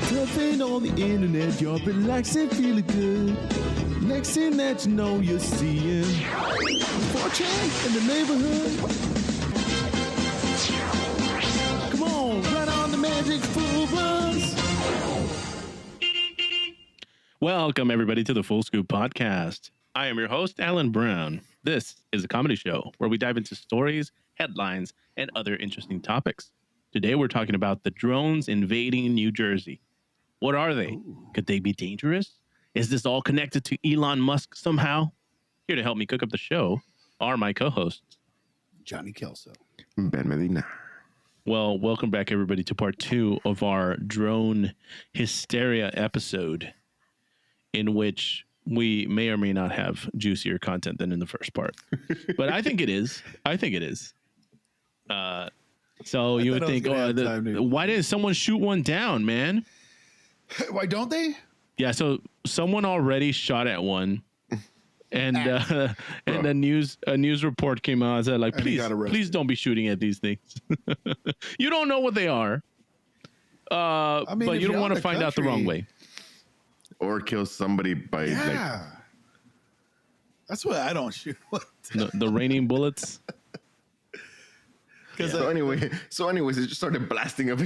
Surfing on the internet, you're relaxing, feeling good. Next thing that you know, you're seeing 4chan in the neighborhood. Come on, run on the magic full bus. Welcome, everybody, to the Full Scoop Podcast. I am your host, Alan Brown. This is a comedy show where we dive into stories, headlines, and other interesting topics. Today, we're talking about the drones invading New Jersey. What are they? Ooh. Could they be dangerous? Is this all connected to Elon Musk somehow? Here to help me cook up the show are my co-hosts, Johnny Kelso, Ben Medina. Well, welcome back, everybody, to part 2 of our drone hysteria episode, in which we may or may not have juicier content than in the first part. But I think it is. So you would think, why didn't someone shoot one down, man? Why don't they? Yeah, so someone already shot at one. And a news report came out and said, like, please don't be shooting at these things. You don't know what they are. But you don't want to find out the wrong way. Or kill somebody by That's why I don't shoot. The raining bullets. So anyways, it just started blasting up.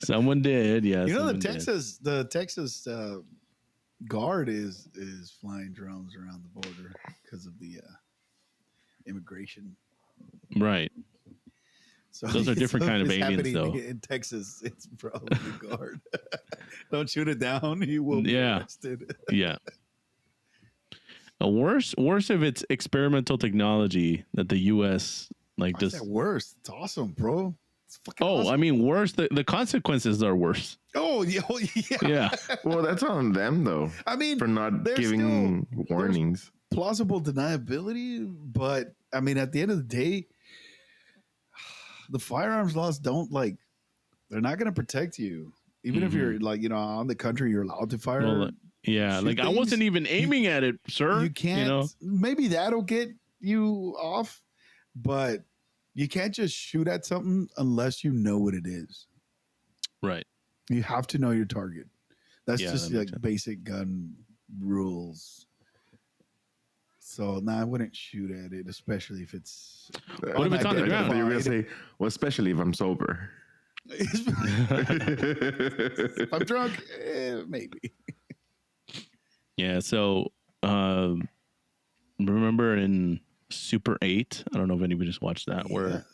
Someone did, yeah. You know, the Texas Guard is flying drones around the border because of the immigration. Right. So those are different kind of aliens, though. In Texas, it's probably the Guard. Don't shoot it down; you will be arrested. Yeah. Worse if it's experimental technology that the U.S. That worse? It's awesome, bro. It's fucking awesome. I mean, worse. The consequences are worse. Oh yeah. Yeah. Well, that's on them, though. I mean, for not giving warnings. Plausible deniability, but I mean, at the end of the day, the firearms laws they're not going to protect you. Even if you're on the country, you're allowed to fire. Well, yeah, I wasn't even aiming at it, sir. You can't. Maybe that'll get you off, but you can't just shoot at something unless you know what it is. Right. You have to know your target. That's just basic gun rules. So I wouldn't shoot at it, especially if it's. What if it's on the ground? You're gonna say, well, especially if I'm sober. If I'm drunk, maybe. Yeah. So remember in Super 8? I don't know if anybody just watched that, where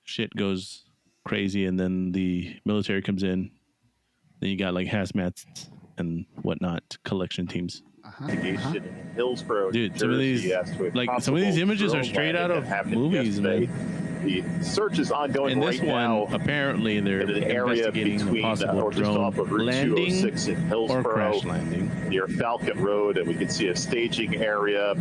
shit goes crazy, and then the military comes in. Then you got hazmats and whatnot collection teams. In Hillsborough, dude, some of these images are straight out of movies, man. The search is ongoing in this right now. Apparently, they're in an area investigating between a possible drone landing or crash landing near Falcon Road, and we can see a staging area.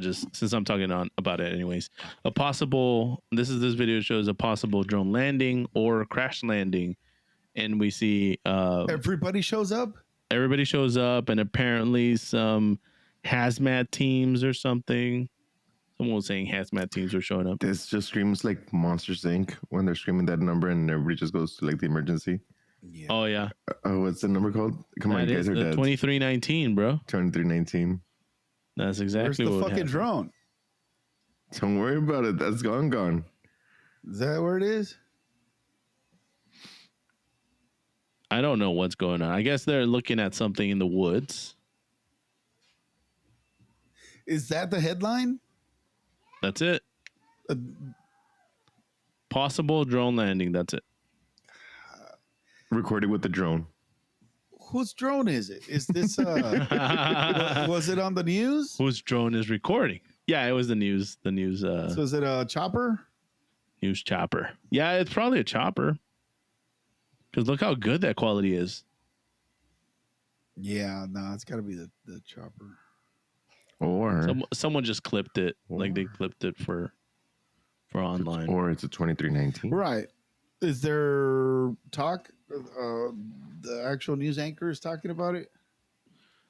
Since I'm talking about it anyways, this video shows a possible drone landing or crash landing, and we see everybody shows up, and apparently some hazmat teams or something. Someone was saying hazmat teams are showing up. This just screams like Monsters Inc. when they're screaming that number and everybody just goes to the emergency. Yeah. Oh yeah. What's the number called? Come on, you guys are dead. 2319, bro. 2319. That's exactly Where's what the fucking drone? Don't worry about it. That's gone. Is that where it is? I don't know what's going on. I guess they're looking at something in the woods. Is that the headline? That's it. Possible drone landing. That's it. Recorded with the drone. Whose drone is it? Is this was it on the news? Whose drone is recording? Yeah, it was the news. So is it a chopper? News chopper. Yeah, it's probably a chopper. Because look how good that quality is. Yeah, no, it's got to be the chopper. Or someone just clipped it. They clipped it for online. Or it's a 2319. Right. Is there talk? The actual news anchor is talking about it?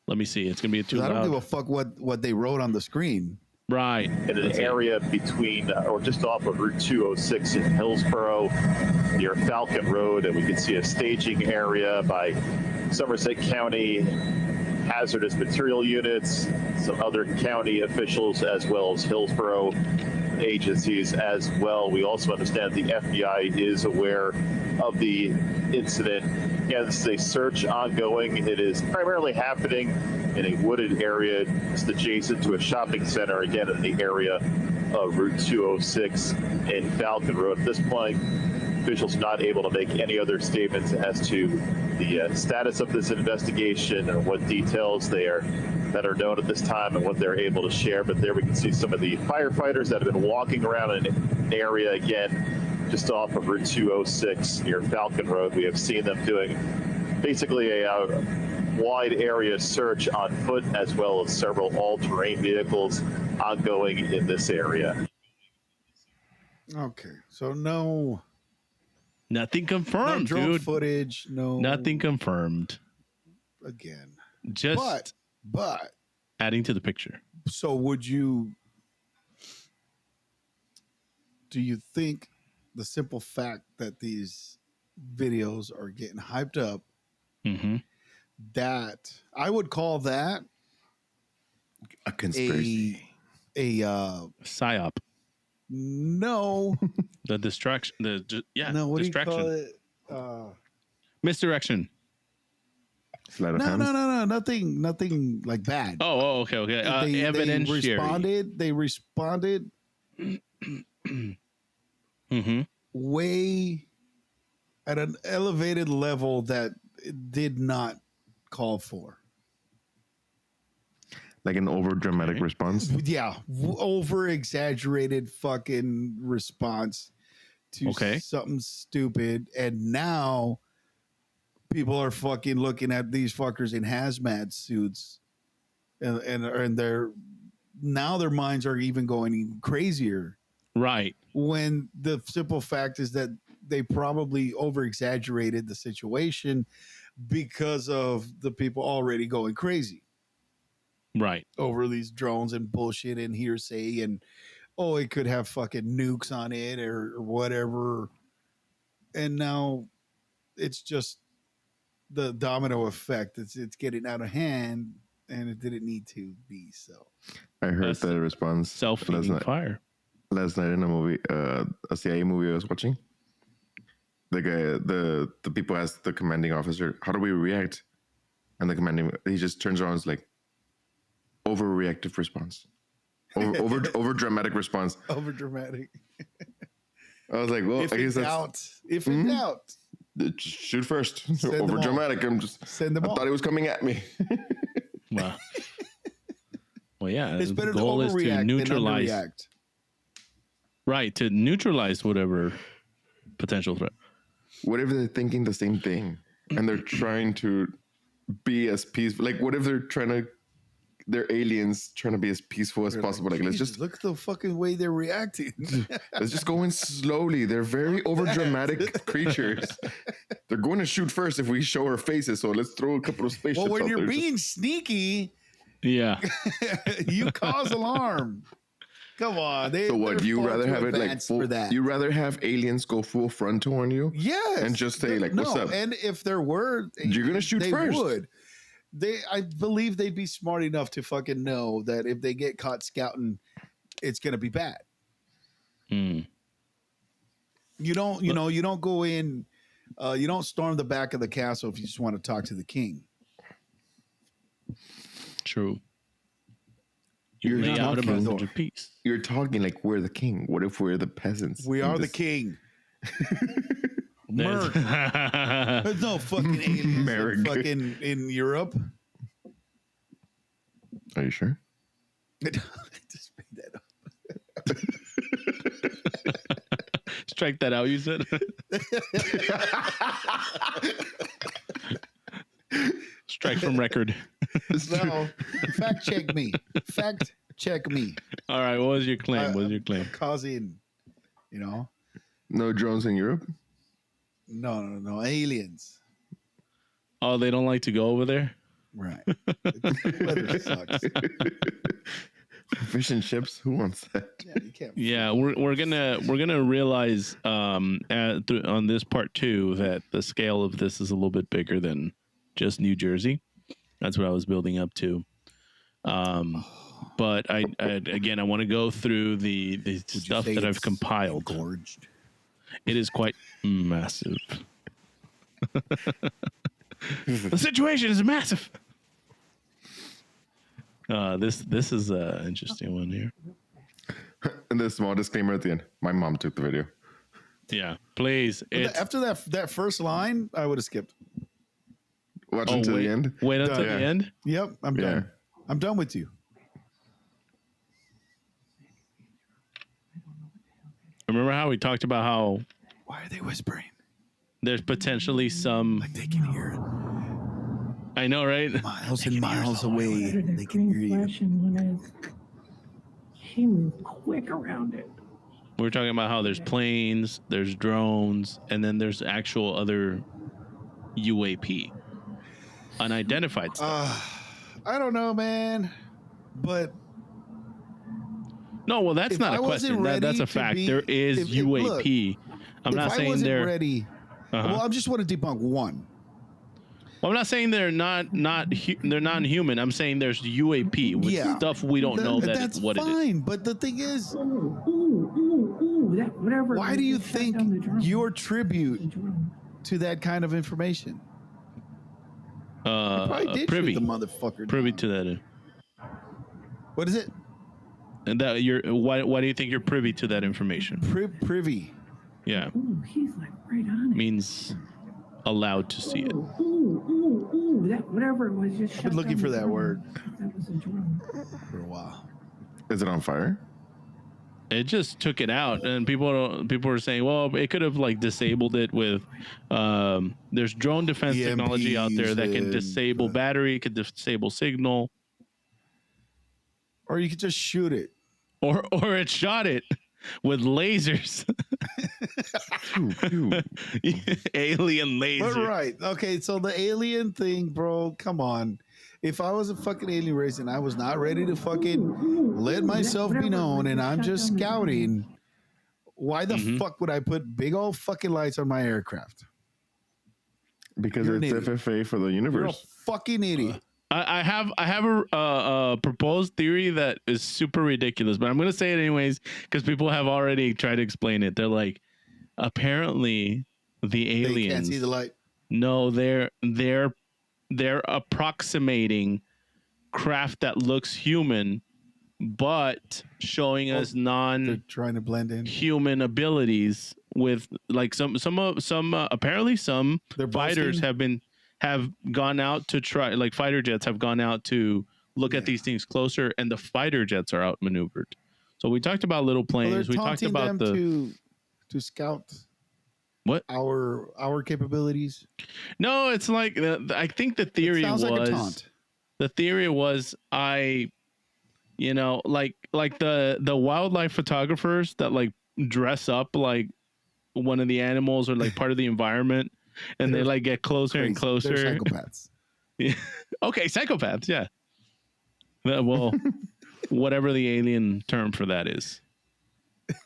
Let me see. It's going to be too loud. I don't give a fuck what they wrote on the screen. Right. in an area between or just off of Route 206 in Hillsborough near Falcon Road, and we can see a staging area by Somerset County hazardous material units, some other county officials, as well as Hillsborough agencies as well. We also understand the FBI is aware of the incident. Again, this is a search ongoing. It is primarily happening in a wooded area just adjacent to a shopping center, again in the area of Route 206 in Falcon Road. At this point, officials are not able to make any other statements as to the status of this investigation and what details that are known at this time and what they're able to share. But there we can see some of the firefighters that have been walking around an area, again, just off of Route 206 near Falcon Road. We have seen them doing basically a wide area search on foot, as well as several all-terrain vehicles ongoing in this area. Okay, so no Nothing confirmed, drone dude. footage, no Nothing confirmed. again. Just But adding to the picture. so do you think the simple fact that these videos are getting hyped up, Mm-hmm. that I would call that A conspiracy. a Psyop. no The distraction. no, what distraction. do you call it? Misdirection. Sleight of hand. No, nothing like bad. Oh, okay. Evidentiary. They responded Mm-hmm. way at an elevated level that it did not call for. Like an over dramatic response. Yeah, over exaggerated fucking response to something stupid, and now people are fucking looking at these fuckers in hazmat suits, and their minds are even going even crazier. Right. When the simple fact is that they probably over exaggerated the situation because of the people already going crazy. Right. Over these drones and bullshit and hearsay and it could have fucking nukes on it or whatever. And now it's just the domino effect. It's getting out of hand, and it didn't need to be so. I heard the response Self-feeding fire. Last night in a movie, a CIA movie I was watching. The guy, the people asked the commanding officer, "How do we react?" And he just turns around and is like, overreactive response, over dramatic response, over dramatic. I was like, well, if I guess if in doubt, shoot first. Over dramatic. I thought he was coming at me. Well, yeah. It's better the goal to is overreact to neutralize. than underreact. Right, to neutralize whatever potential threat. What if they're thinking the same thing and they're trying to be as peaceful? Like, what if they're aliens trying to be as peaceful as possible? Like, let's just look at the fucking way they're reacting. Let's just go in slowly. They're very over dramatic creatures. They're going to shoot first if we show our faces. So let's throw a couple of spaceships. Well, when out you're there. being sneaky, yeah, you cause alarm. Come on. So what? You rather have it like full, you rather have aliens go full frontal on you? Yes. And just say like, "What's up?" And if there were, you're gonna shoot first. Would. I believe they'd be smart enough to fucking know that if they get caught scouting, it's gonna be bad. You don't go in. You don't storm the back of the castle if you just want to talk to the king. True. You lay out a message of peace. You're talking like we're the king. What if we're the peasants? We are the king. Merc. There's no fucking aliens fucking in Europe. Are you sure? Just made that up. Strike that out, you said? Strike from record. No, fact check me. Fact check me. All right, what was your claim? Causing, No drones in Europe? No. Aliens. Oh, they don't like to go over there? Right. The weather sucks. Fish and chips. Who wants that? Yeah, you can't. Yeah, we're gonna realize on this part 2 that the scale of this is a little bit bigger than just New Jersey. That's what I was building up to. But I again I want to go through the stuff that I've compiled. Engorged? It is quite massive. The situation is massive. This is an interesting one here. And the small disclaimer at the end. My mom took the video. Yeah, please. After that first line, I would have skipped. Watch until the end. Wait until the end. Yep, I'm done. I'm done with you. Remember how we talked about how Why are they whispering? there's potentially some. Like they can hear it. I know, right? Miles and miles away. They can hear you. She moved quick around it. We're talking about how there's planes, there's drones, and then there's actual other UAP, unidentified stuff. I don't know, man. But No, well, that's if not I a question. wasn't That's a ready to fact. be- There is if- UAP. I'm if not I saying wasn't they're. ready, well, I just want to debunk one. Well, I'm not saying they're they're non-human. I'm saying there's UAP with stuff we don't know That's what it is. fine. But the thing is, That whatever. why do you just shut think down the drone. your The tribute drone. to that kind of information? Probably did Privy shoot the motherfucker. privy down. to that. What is it? And that you're why do you think you're privy to that information? Privy. Yeah, Ooh, he's like right on it. means allowed to see it. Ooh, that whatever it was just. I've been looking for that word That was a drone. for a while. Is it on fire? It just took it out, and people were saying, well, it could have like disabled it with. There's drone defense technology out there that can EMPs disable and- battery, could disable signal, Or you could just shoot it. or it shot it with lasers, alien But laser. right. Okay, so the alien thing, bro, come on. If I was a fucking alien race and I was not ready to fucking let myself be known and I'm just scouting, why the fuck would I put big old fucking lights on my aircraft? Because You're an it's idiot. FFA for the You're a universe. fucking idiot. I have a proposed theory that is super ridiculous, but I'm gonna say it anyways because people have already tried to explain it. They're like, apparently the They aliens can't see the light. no, they're approximating craft that looks human, but showing us They're non-human trying to blend in. abilities with like some apparently some They're fighters boasting. have gone out to try, like fighter jets have gone out to look at these things closer, and the fighter jets are outmaneuvered. So we talked about little Well, planes. they're We talked taunting about them to scout what? our capabilities. No, it's like I think the theory It sounds was like a taunt. the theory was like the wildlife photographers that like dress up like one of the animals or like part of the environment, and they They're like get closer and Crazy. They're closer. psychopaths. Okay, psychopaths, yeah. Well, whatever the alien term for that is.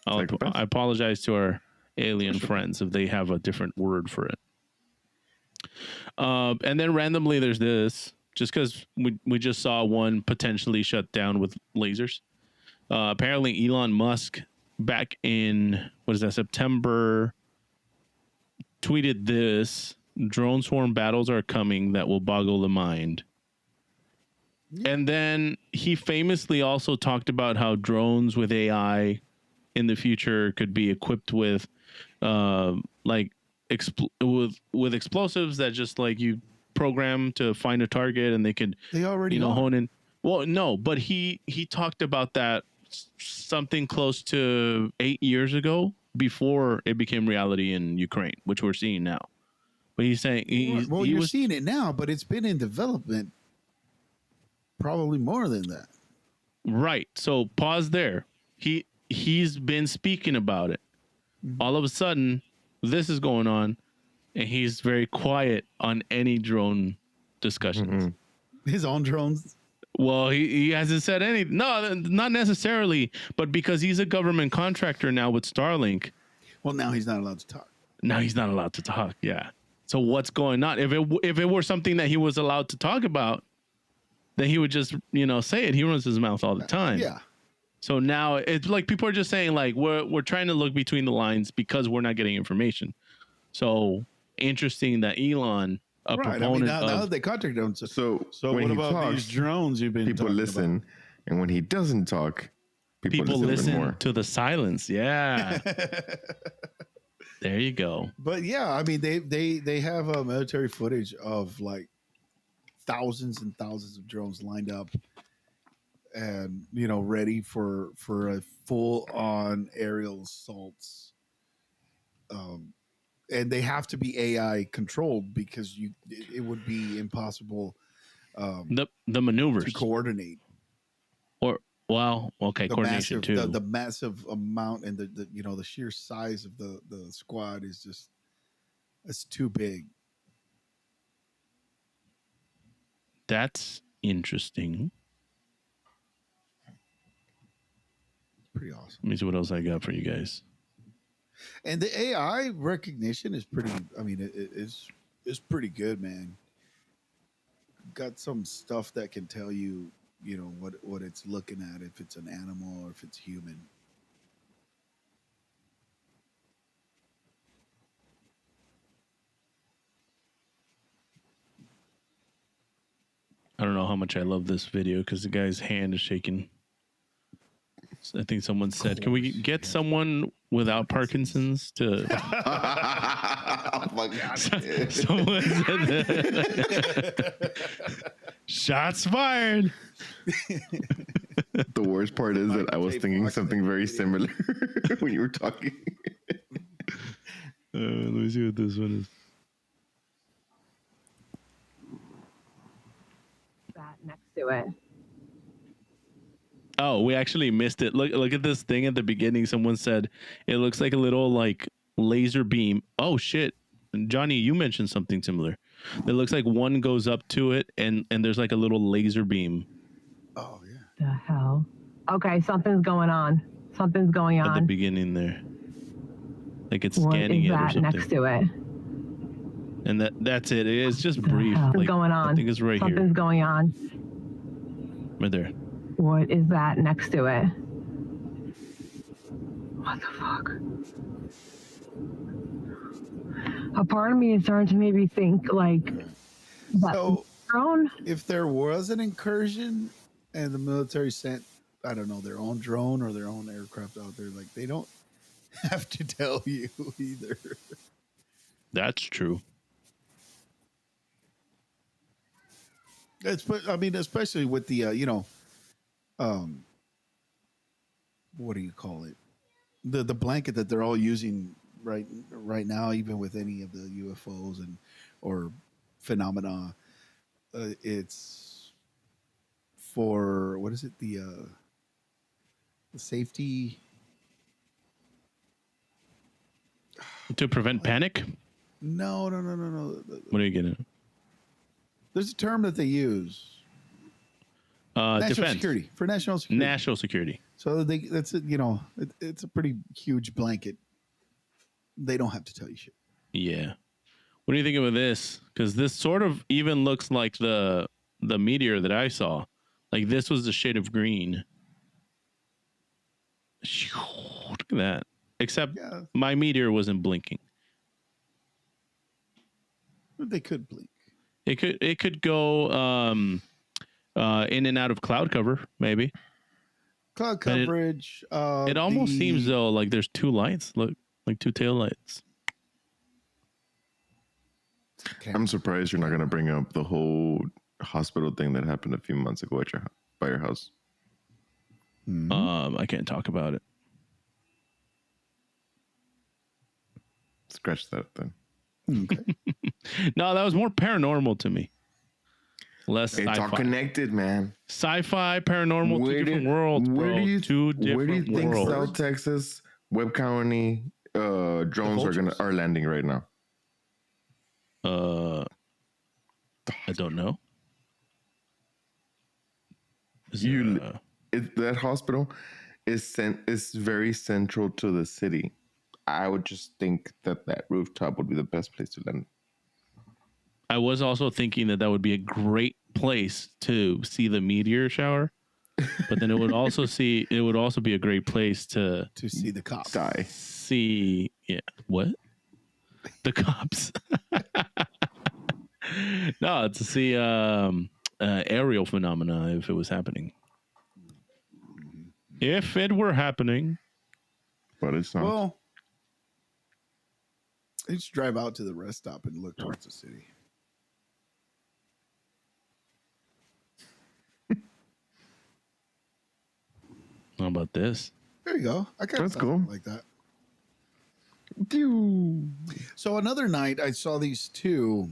Psychopath? I apologize to our alien friends if they have a different word for it. And then randomly there's this, just because we just saw one potentially shut down with lasers. Apparently Elon Musk back in, September, tweeted this: drone swarm battles are coming that will boggle the mind. And then he famously also talked about how drones with AI in the future could be equipped with with explosives that just like you program to find a target, and they could They already are. hone in. Well, no, but he talked about that something close to 8 years ago, before it became reality in Ukraine, which we're seeing now. But he's saying Well, he you're was seeing it now, but it's been in development probably more than that. right. So pause there. He's been speaking about it. All of a sudden, this is going on, and he's very quiet on any drone discussions. His own drones. Well, he hasn't said anything. No, not necessarily, but because he's a government contractor now with Starlink, Well, now he's not allowed to talk. now he's not allowed to talk. Yeah. So what's going on? If it were something that he was allowed to talk about, then he would just say it. He runs his mouth all the time. Yeah. So now it's like people are just saying like we're trying to look between the lines because we're not getting information. So interesting that Elon, a Right. I mean, proponent now of that they contract him. So So when what he about talks, these drones you've been people talking listen, and when he doesn't talk, people listen more. to the silence. Yeah. about? There you go. But yeah, I mean, they have military footage of like thousands and thousands of drones lined up and ready for a full on aerial assaults. And they have to be AI controlled because it would be impossible The maneuvers to coordinate or well, okay, the coordination massive too. the massive amount and the the sheer size of the squad is just it's too big. That's interesting. Pretty awesome. Let me see what else I got for you guys. And the AI recognition is pretty. I mean, it's pretty good, man. Got some stuff that can tell you, what it's looking at, if it's an animal or if it's human. I don't know how much I love this video because the guy's hand is shaking. I think someone said, "Can we get someone without Parkinson's to?" Oh my God. Someone said that. Shots fired. The worst part is that I was J. thinking Fox something very video. similar when you were talking. Let me see what this one is. That next to it. Oh, we actually missed it. Look at this thing at the beginning. Someone said it looks like a little like laser beam. Oh shit. Johnny, you mentioned something similar. It looks like one goes up to it and there's like a little laser beam Oh yeah. The hell? Okay, something's going on. Something's going at the on. beginning there. Like it's What scanning is it or that something. next to it? And that's it. It's just The brief. hell? Like, Going on. I think it's right Something's here. going on. Right there. What is that next to it? What the fuck? A part of me is starting to maybe think like that So drone. if there was an incursion and the military sent, I don't know, their own drone or their own aircraft out there, like they don't have to tell you either. That's true. I mean, especially with the what do you call it? The blanket that they're all using right now, even with any of the UFOs or phenomena, it's for what is it? The safety. To prevent panic? No. What are you getting? There's a term that they use. National Defense. security, for national security. National security. So that's it. It's a pretty huge blanket. They don't have to tell you shit. Yeah. What do you think of this? Because this sort of even looks like the meteor that I saw. Like this was the shade of green. Look at that. Except Yeah, my meteor wasn't blinking. they could blink. It could go in and out of cloud cover, maybe. Cloud But coverage. It almost seems though like there's two lights. Look, like two tail lights. I'm surprised you're not going to bring up the whole hospital thing that happened a few months ago at by your house. I can't talk about it. Scratch that then. Okay. No, that was more paranormal to me. Less It's all sci-fi. connected, man. Sci-fi, paranormal, two different worlds, where bro. do you, Two where do you different think worlds. South Texas, Webb County drones vultures. are landing right now? I don't know. That hospital is very central to the city. I would just think that rooftop would be the best place to land. I was also thinking that would be a great place to see the meteor shower, but then it would also be a great place to see the cops. Die. See, yeah, what? The cops. No, to see aerial phenomena if it was happening. If it were happening. But it's not. Well, just drive out to the rest stop and look towards the city. How about this? There you go. That's cool. Like that. So another night, I saw these two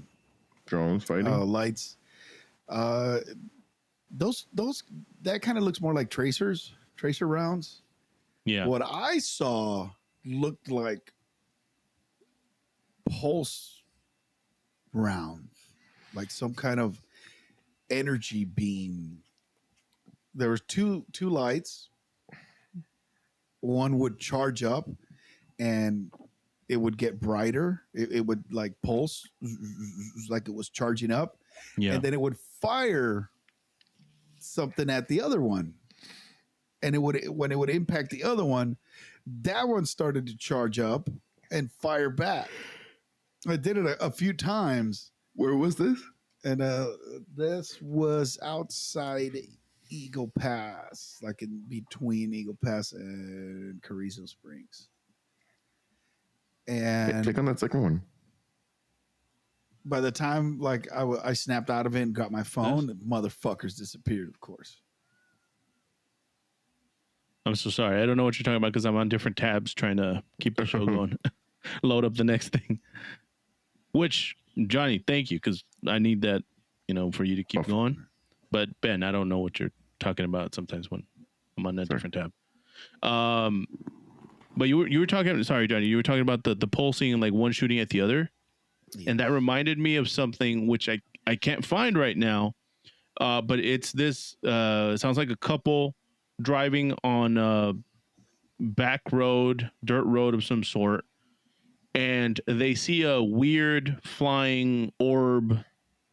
drones fighting lights. Those that kind of looks more like tracer rounds. Yeah. What I saw looked like pulse rounds, like some kind of energy beam. There was two lights. One would charge up and it would get brighter. It would like pulse like it was charging up. Yeah. And then it would fire something at the other one. And when it would impact the other one, that one started to charge up and fire back. I did it a few times. Where was this? And this was outside Eagle Pass, like in between Eagle Pass and Carrizo Springs. And click on that second one. By the time like I snapped out of it and got my phone, the motherfuckers disappeared, of course. I'm so sorry. I don't know what you're talking about because I'm on different tabs trying to keep the show going. Load up the next thing. Which, Johnny, thank you, because I need that, for you to keep going. But Ben, I don't know what you're talking about sometimes when I'm on a different tab. But you were talking. Sorry, Johnny. You were talking about the pulsing and like one shooting at the other, and that reminded me of something which I can't find right now. But it's this. It sounds like a couple driving on a back road, dirt road of some sort, and they see a weird flying orb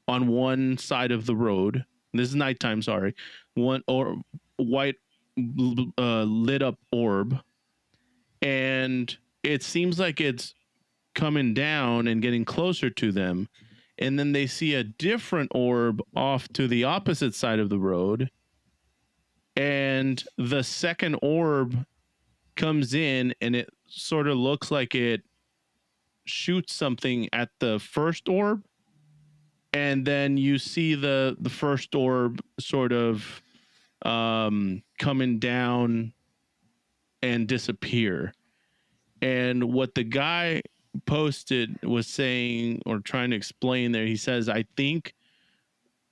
on one side of the road. This is nighttime. Sorry, one or white lit up orb. And it seems like it's coming down and getting closer to them. And then they see a different orb off to the opposite side of the road. And the second orb comes in and it sort of looks like it shoots something at the first orb. And then you see the first orb sort of coming down and disappear. And what the guy posted was saying or trying to explain there, he says, I think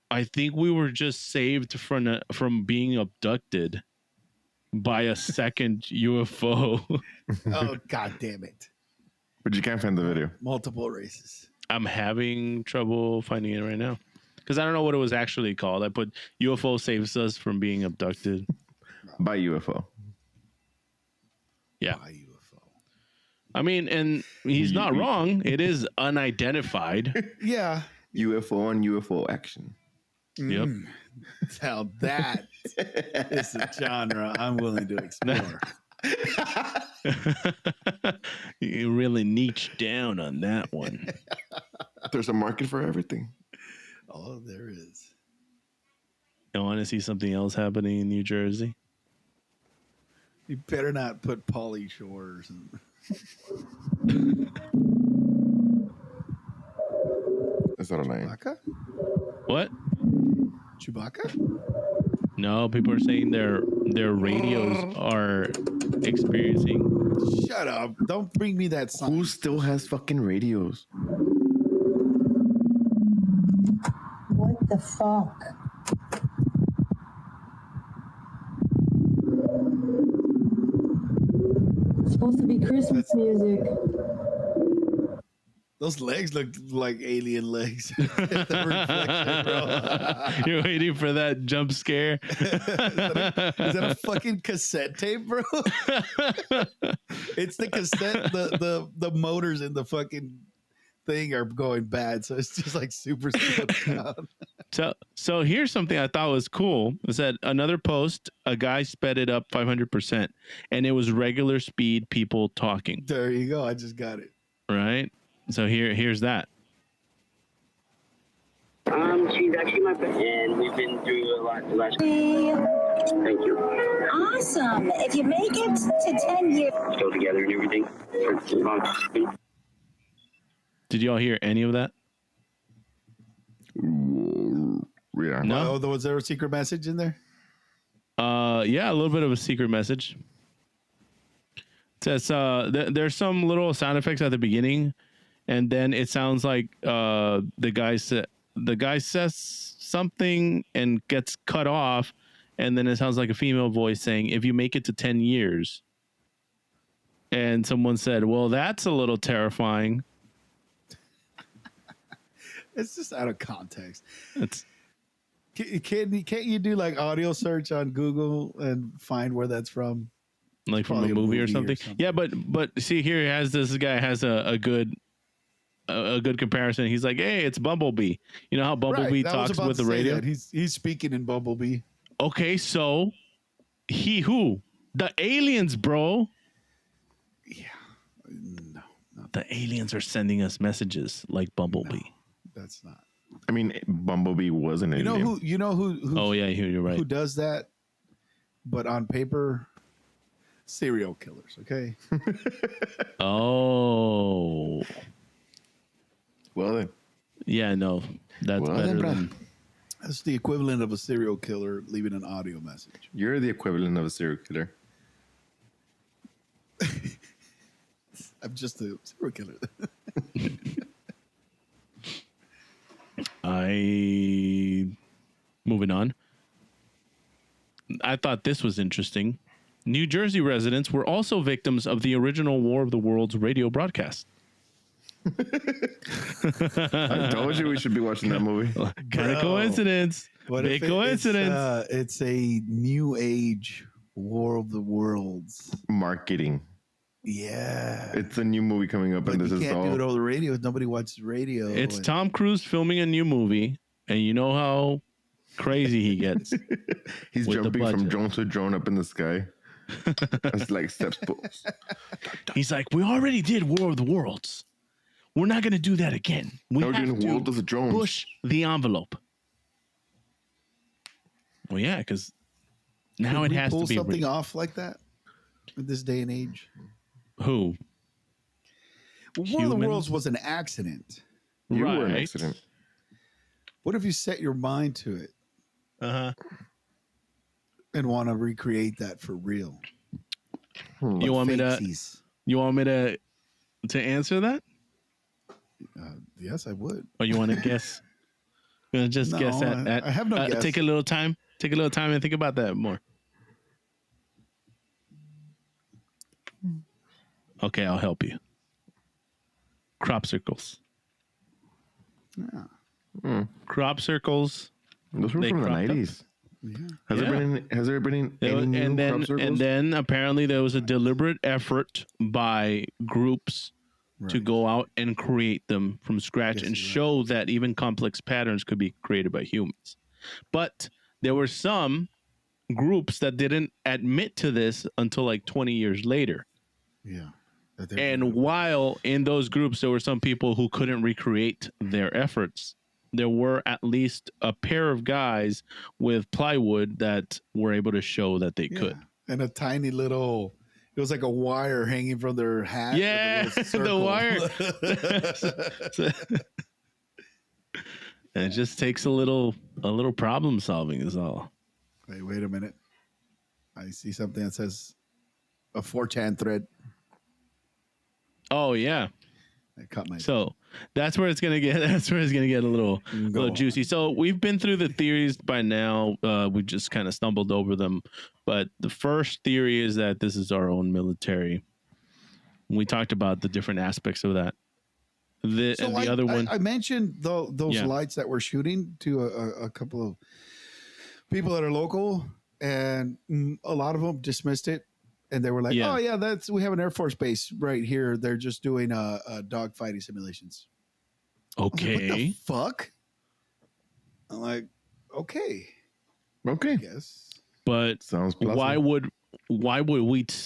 we were just saved from being abducted by a second UFO. Oh, God damn it. But you can't find the video. Multiple races. I'm having trouble finding it right now because I don't know what it was actually called. I put UFO saves us from being abducted. By UFO. Yeah. By UFO. I mean, and he's not wrong. It is unidentified. Yeah. UFO on UFO action. Yep. Now that is a genre I'm willing to explore. You really niche down on that one. There's a market for everything. Oh, there is. I want to see something else happening in New Jersey. You better not put Pauly Shores. Is that a name? Chewbacca? What? Chewbacca? No, people are saying their radios are experiencing. Shut up. Don't bring me that song. Who still has fucking radios? What the fuck? It's supposed to be Christmas music. Those legs look like alien legs. The reflection, bro. You're waiting for that jump scare. Is that a fucking cassette tape, bro? It's the cassette. The motors in the fucking thing are going bad, so it's just like super slowed down. So here's something I thought was cool. Is that another post? A guy sped it up 500%, and it was regular speed people talking. There you go. I just got it. Right. So here's that. She's actually my friend, and we've been through a lot the last. Thank you. Awesome. If you make it to 10 years. Still together and everything. Did you all hear any of that? Yeah. No. Oh, was there a secret message in there? Yeah, a little bit of a secret message. It says there's some little sound effects at the beginning, and then it sounds like the guy says something and gets cut off, and then it sounds like a female voice saying, "If you make it to 10 years." And someone said, "Well, that's a little terrifying." It's just out of context. It's Can't you do like audio search on Google and find where that's from? like from a movie or something. Yeah, but see, here this guy has a good comparison. He's like, "Hey, it's Bumblebee." You know how Bumblebee talks with the radio? That. He's speaking in Bumblebee. Okay, so the aliens, bro. Yeah, no, The aliens are sending us messages like Bumblebee. no, that's not. I mean, Bumblebee was an alien. You know who? Oh yeah, you're right. Who does that? But on paper, serial killers. Okay. Oh. Well then. Yeah, no, that's Well, better then, bro. than. That's the equivalent of a serial killer leaving an audio message. You're the equivalent of a serial killer. I'm just a serial killer. Moving on. I thought this was interesting. New Jersey residents were also victims of the original War of the Worlds radio broadcast. I told you we should be watching that movie. Kind of coincidence. Big coincidence. It's a new age War of the Worlds. Marketing. Yeah. It's a new movie coming up, But and this you is can't all. do it over the radio. Nobody watches radio. It's and- Tom Cruise filming a new movie, and you know how crazy he gets. He's with the jumping from budget. drone to drone up in the sky. It's like steps. He's like, we already did War of the Worlds. We're not going to do that again. We Now we're have doing to World of the Drones. push the envelope. Well, yeah, because now Could it we has pull to be something off like that in this day and age. Who? Well, War of the Human? Worlds was an accident. You were an Right. accident. What if you set your mind to it Uh-huh. and want to recreate that for real? You want me to? Fakesies. You want me to answer that, Yes, I would. or you want to guess? You want to just No, guess at? I have no guess. Take a little time. Take a little time and think about that more. Okay, I'll help you. Crop circles. Yeah. Crop circles. Those were They from the cropped up. 90s. Yeah. Has Yeah. there been any new and crop circles? then apparently there was a deliberate effort by groups to Right. go out and create them from scratch Yes, and you're right. show that even complex patterns could be created by humans. But there were some groups that didn't admit to this until like 20 years later. Yeah. That they're- And while in those groups there were some people who couldn't recreate their efforts, there were at least a pair of guys with plywood that were able to show that they Yeah. could. And a tiny little, it was like a wire hanging from their hat. with a Yeah, little the circle. wire. And it just takes a little problem solving is all. Wait a minute. I see something that says a 4chan thread. Oh yeah. I caught my. So that's where it's gonna get. That's where it's gonna get a little on. juicy. So we've been through the theories by now. We just kind of stumbled over them. But the first theory is that this is our own military. We talked about the different aspects of that. The other one. I mentioned those Yeah. lights that we're shooting to a couple of people that are local, and a lot of them dismissed it, and they were like, Yeah. "Oh yeah, we have an Air Force base right here. They're just doing dog fighting simulations." I was like, what the Okay. fuck? I'm like, okay, Okay. yes. But Sounds plausible. why would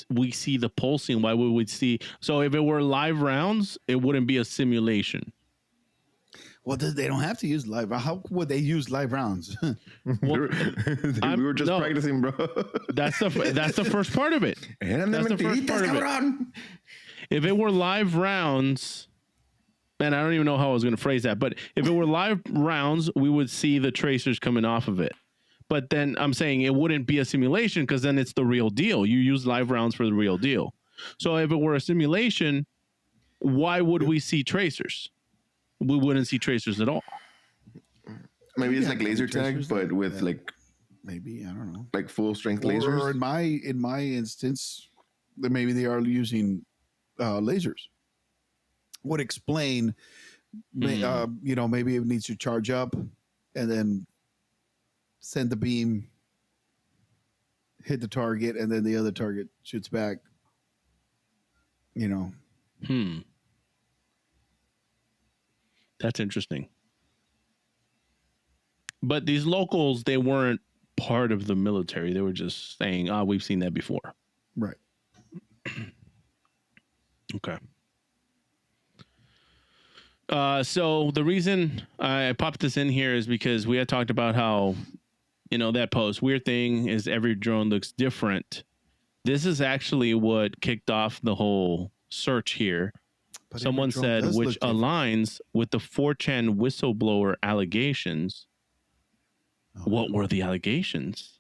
we see the pulsing? Why would we see? So if it were live rounds, it wouldn't be a simulation. Well, they don't have to use live. How would they use live rounds? Well, we were just practicing, bro. That's the first part of it. That's the first part of it. If it were live rounds, man, I don't even know how I was going to phrase that. But if it were live rounds, we would see the tracers coming off of it. But then I'm saying it wouldn't be a simulation because then it's the real deal. You use live rounds for the real deal. So if it were a simulation, why would we see tracers? We wouldn't see tracers at all. Maybe it's like laser tracers tag, but with like maybe, I don't know, like full strength or lasers. in my instance, that maybe they are using lasers. Would explain, maybe it needs to charge up and then send the beam, hit the target, and then the other target shoots back. That's interesting. But these locals, they weren't part of the military. They were just saying, we've seen that before. Right. Okay. So the reason I popped this in here is because we had talked about how, that post, weird thing is every drone looks different. This is actually what kicked off the whole search here. But someone said, which aligns with the 4chan whistleblower allegations. What were the allegations?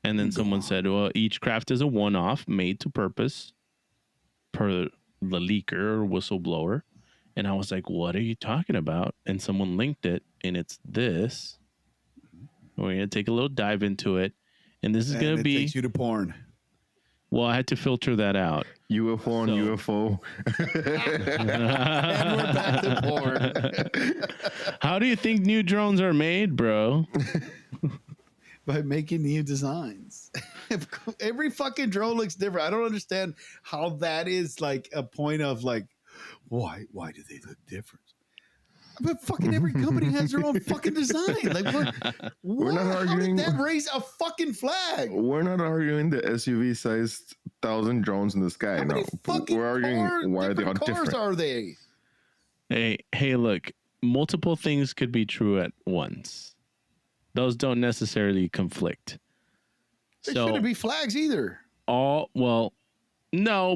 And then someone said, well, each craft is a one-off made to purpose per the leaker or whistleblower. And I was like, what are you talking about? And someone linked it, and it's this. We're going to take a little dive into it. And this is going to be... It takes you to porn. Well, I had to filter that out. UFO and UFO. And we're back to porn. How do you think new drones are made, bro? By making new designs. Every fucking drone looks different. I don't understand how that is like a point of like, why do they look different? But fucking every company has their own fucking design. Like we're not arguing. How did that raise a fucking flag? We're not arguing the SUV-sized 1,000 drones in the sky. No, we're arguing why they are different. Are they? Hey, look. Multiple things could be true at once. Those don't necessarily conflict. There shouldn't be flags either. No,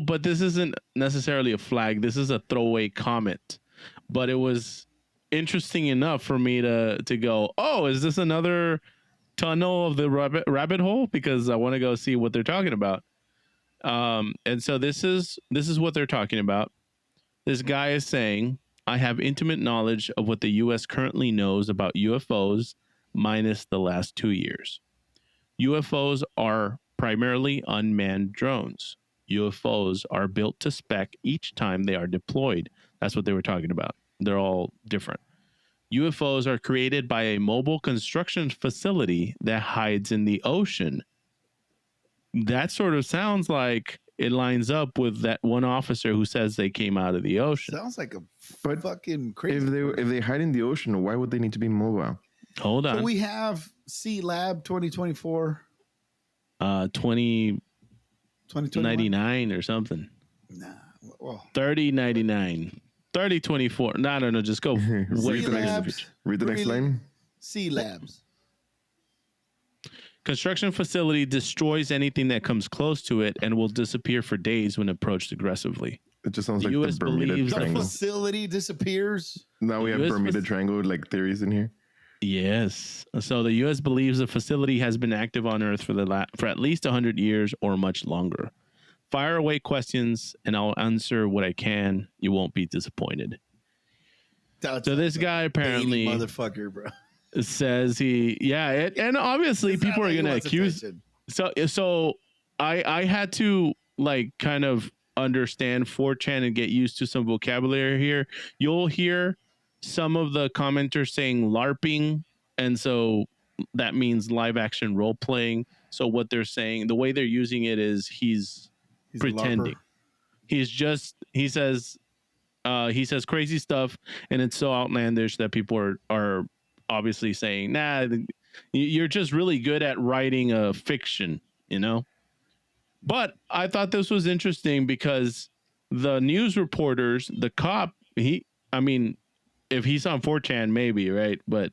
but this isn't necessarily a flag. This is a throwaway comment. But it was interesting enough for me to go, oh, is this another tunnel of the rabbit hole? Because I want to go see what they're talking about. And so this is what they're talking about. This guy is saying, I have intimate knowledge of what the U.S. currently knows about UFOs minus the last 2 years. UFOs are primarily unmanned drones. UFOs are built to spec each time they are deployed. That's what they were talking about. They're all different. UFOs are created by a mobile construction facility that hides in the ocean. That sort of sounds like it lines up with that one officer who says they came out of the ocean. Sounds like a fucking crazy. If they hide in the ocean, why would they need to be mobile? Hold on. So we have C Lab 2024. 2099 or something. Nah. Well, 3099. 3024. No. Just go. Read the next line. C Labs. Construction facility destroys anything that comes close to it and will disappear for days when approached aggressively. It just sounds The like US the Bermuda believes Triangle. The facility disappears. Now we have US Bermuda Triangle like theories in here. Yes. So the U.S. believes the facility has been active on Earth for at least 100 years or much longer. Fire away questions, and I'll answer what I can. You won't be disappointed. So this guy apparently motherfucker, bro, says and obviously people are going to accuse. So I had to like kind of understand 4chan and get used to some vocabulary here, you'll hear some of the commenters saying LARPing, and so that means live action role playing. So what they're saying, the way they're using it is he's He's pretending. a LARPer. He says crazy stuff, and it's so outlandish that people are obviously saying, nah, you're just really good at writing a fiction, you know? But I thought this was interesting because the news reporters, the cop, I mean, if he's on 4chan, maybe, right? But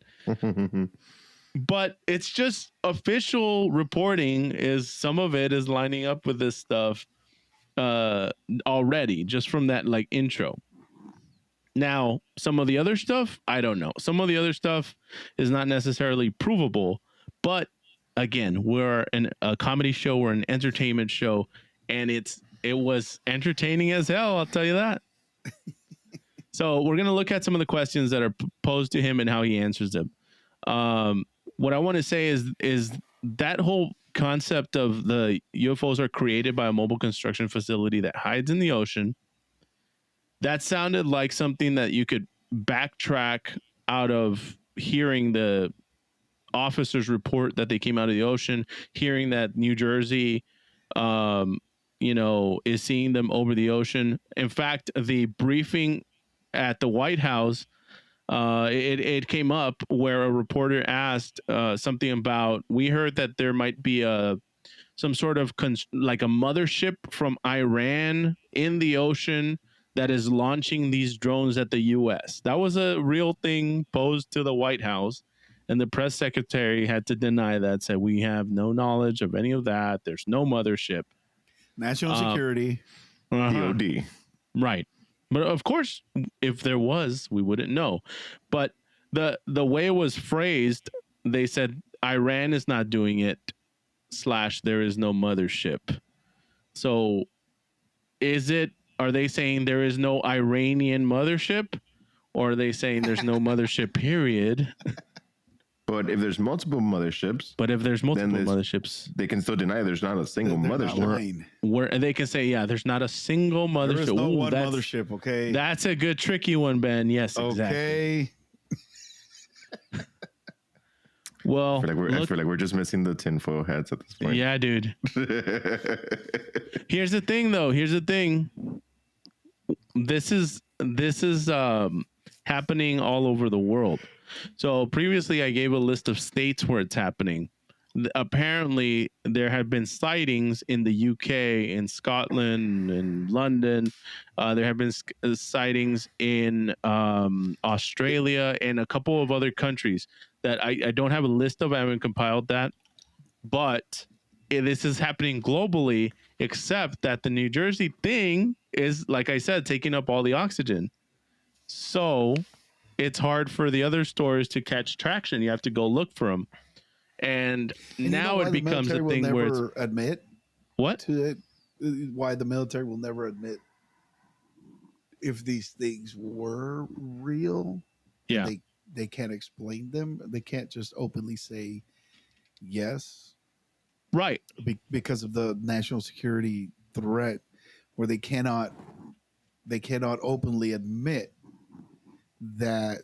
it's just official reporting is some of it is lining up with this stuff already, just from that like intro. Now, some of the other stuff, I don't know. Some of the other stuff is not necessarily provable, but again, we're a comedy show, we're an entertainment show, and it was entertaining as hell, I'll tell you that. So we're gonna look at some of the questions that are posed to him and how he answers them. What I want to say is that whole concept of the UFOs are created by a mobile construction facility that hides in the ocean. That sounded like something that you could backtrack out of hearing the officers report that they came out of the ocean, hearing that New Jersey, is seeing them over the ocean. In fact, the briefing at the White House, it came up where a reporter asked something about, we heard that there might be some sort of like a mothership from Iran in the ocean that is launching these drones at the U.S. That was a real thing posed to the White House, and the press secretary had to deny that, said we have no knowledge of any of that. There's no mothership. National security. DOD. Right. But of course, if there was, we wouldn't know. But the way it was phrased, they said Iran is not doing it, / there is no mothership. So are they saying there is no Iranian mothership, or are they saying there's no mothership period? But if there's multiple motherships, motherships, they can still deny there's not a single mothership. Where they can say, yeah, there's not a single mothership. There is no one mothership, okay? That's a good tricky one, Ben. Yes, exactly. Okay. Well, I feel like we're just missing the tinfoil hats at this point. Yeah, dude. Here's the thing, though. This is happening all over the world. So previously, I gave a list of states where it's happening. Apparently, there have been sightings in the UK, in Scotland, in London. There have been sightings in Australia and a couple of other countries that I don't have a list of. I haven't compiled that. But this is happening globally, except that the New Jersey thing is, like I said, taking up all the oxygen. So it's hard for the other stores to catch traction. You have to go look for them. And now it becomes a thing where it's admit what to it. Why the military will never admit if these things were real. Yeah, they can't explain them. They can't just openly say yes, right? Because of the national security threat, where they cannot openly admit that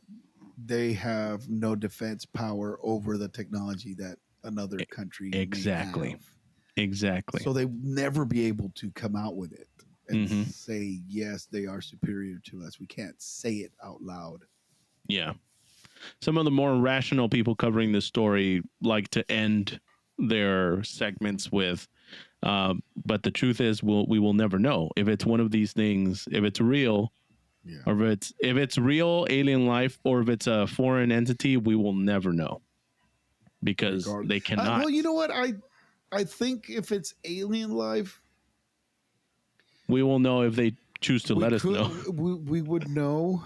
they have no defense power over the technology that another country exactly may have. Exactly. So they never be able to come out with it and say, yes, they are superior to us. We can't say it out loud. Yeah. Some of the more rational people covering this story like to end their segments with, but the truth is we will never know if it's one of these things, if it's real. Yeah. Or if it's real alien life, or if it's a foreign entity, we will never know, because they cannot. Well, you know what? I think if it's alien life, we will know if they choose to let us know. We would know.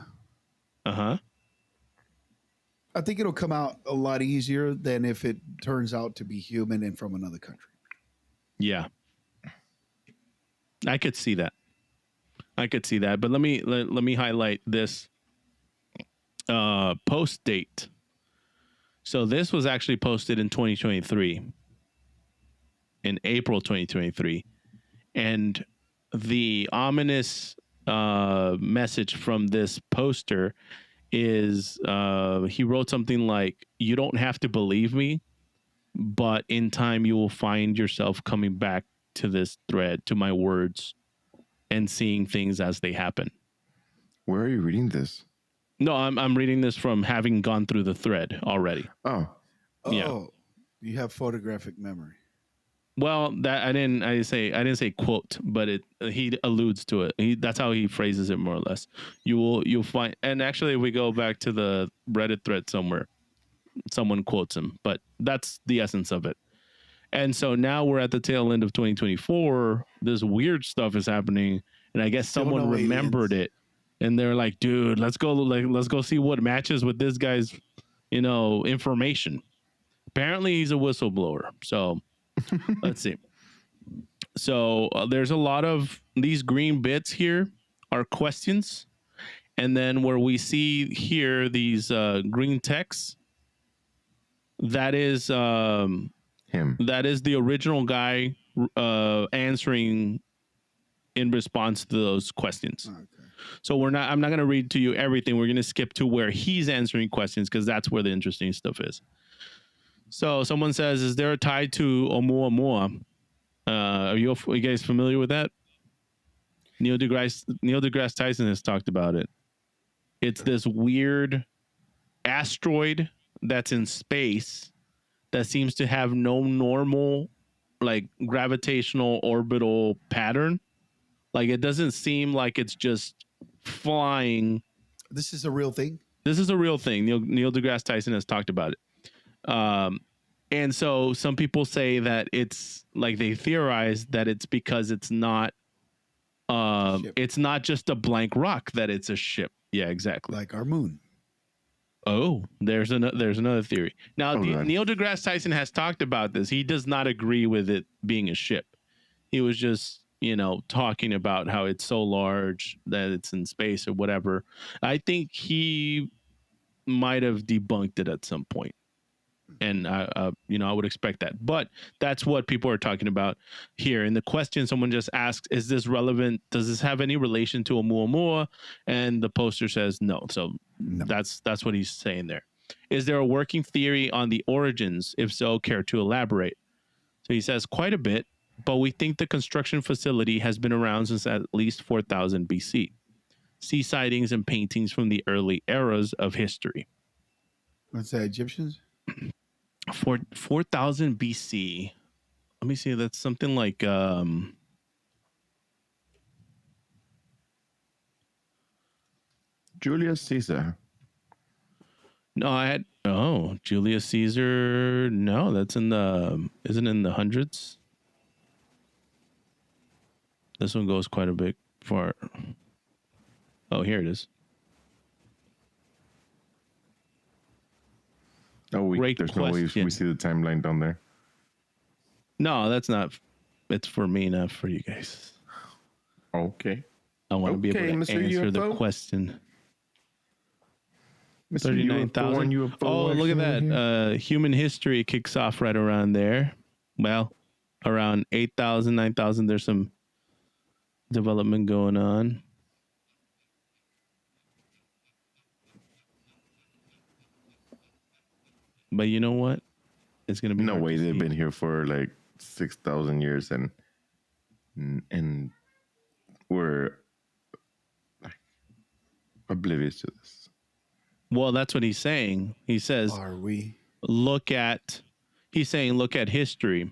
Uh-huh. I think it'll come out a lot easier than if it turns out to be human and from another country. Yeah. I could see that. But let me highlight this post date. So this was actually posted in 2023, in April 2023, and the ominous message from this poster is he wrote something like, "You don't have to believe me, but in time you will find yourself coming back to this thread, to my words, and seeing things as they happen." Where are you reading this? No, I'm reading this from having gone through the thread already. Oh, Yeah. You have photographic memory. Well, that I didn't say quote, but he alludes to it. That's how he phrases it more or less. You'll find, and actually, if we go back to the Reddit thread somewhere, someone quotes him, but that's the essence of it. And so now we're at the tail end of 2024. This weird stuff is happening, and I guess Still someone no remembered aliens. it, and they're like, "Dude, let's go see what matches with this guy's, information." Apparently, he's a whistleblower. So let's see. So there's a lot of these green bits here are questions, and then where we see here these green texts, that is him. that is the original guy answering in response to those questions. Okay. So I'm not going to read to you everything. We're going to skip to where he's answering questions because that's where the interesting stuff is. So someone says, "Is there a tie to Oumuamua?" Are you guys familiar with that? Neil deGrasse Tyson has talked about it. It's this weird asteroid that's in space that seems to have no normal, like, gravitational orbital pattern. Like, it doesn't seem like it's just flying. This is a real thing. This is a real thing. Neil deGrasse Tyson has talked about it. And so some people say that it's like, they theorize that it's because it's not just a blank rock, that it's a ship. Yeah, exactly. Like our moon. Oh, there's another theory. Now, God. Neil deGrasse Tyson has talked about this. He does not agree with it being a ship. He was just, talking about how it's so large that it's in space or whatever. I think he might have debunked it at some point. And I would expect that, but that's what people are talking about here. In the question, someone just asks, "Is this relevant? Does this have any relation to Oumuamua?" And the poster says no. So No. that's what he's saying there. Is there a working theory on the origins? If so, care to elaborate? So he says quite a bit, but we think the construction facility has been around since at least 4000 BC. See sightings and paintings from the early eras of history. What's that, Egyptians? 4000 BC. Let me see. That's something like Julius Caesar. no, Julius Caesar. No, that's isn't in the hundreds. This one goes quite a bit far. Oh, here it is. Oh, Great there's no way question. we see the timeline down there. No, that's not. It's for me, not for you guys. Okay. I want to be able to Mr. answer the UFO. question. Mr. 39,000. UFO Oh, look at action that. Human history kicks off right around there. Well, around 8,000, 9,000, there's some development going on. But you know what? It's going to be No hard way to they've see. been here for like 6,000 years and we're like oblivious to this. Well, that's what he's saying. He says, Are we? look at history.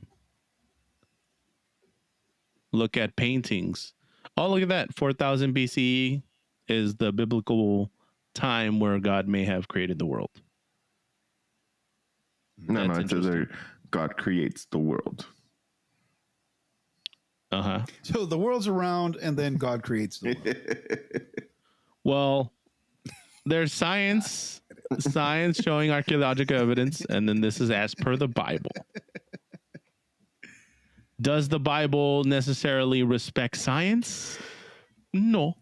Look at paintings. Oh, look at that. 4000 BCE is the biblical time where God may have created the world. No, That's it's either God creates the world. Uh-huh. So the world's around, and then God creates the world. Well, there's science showing archaeological evidence, and then this is as per the Bible. Does the Bible necessarily respect science? No.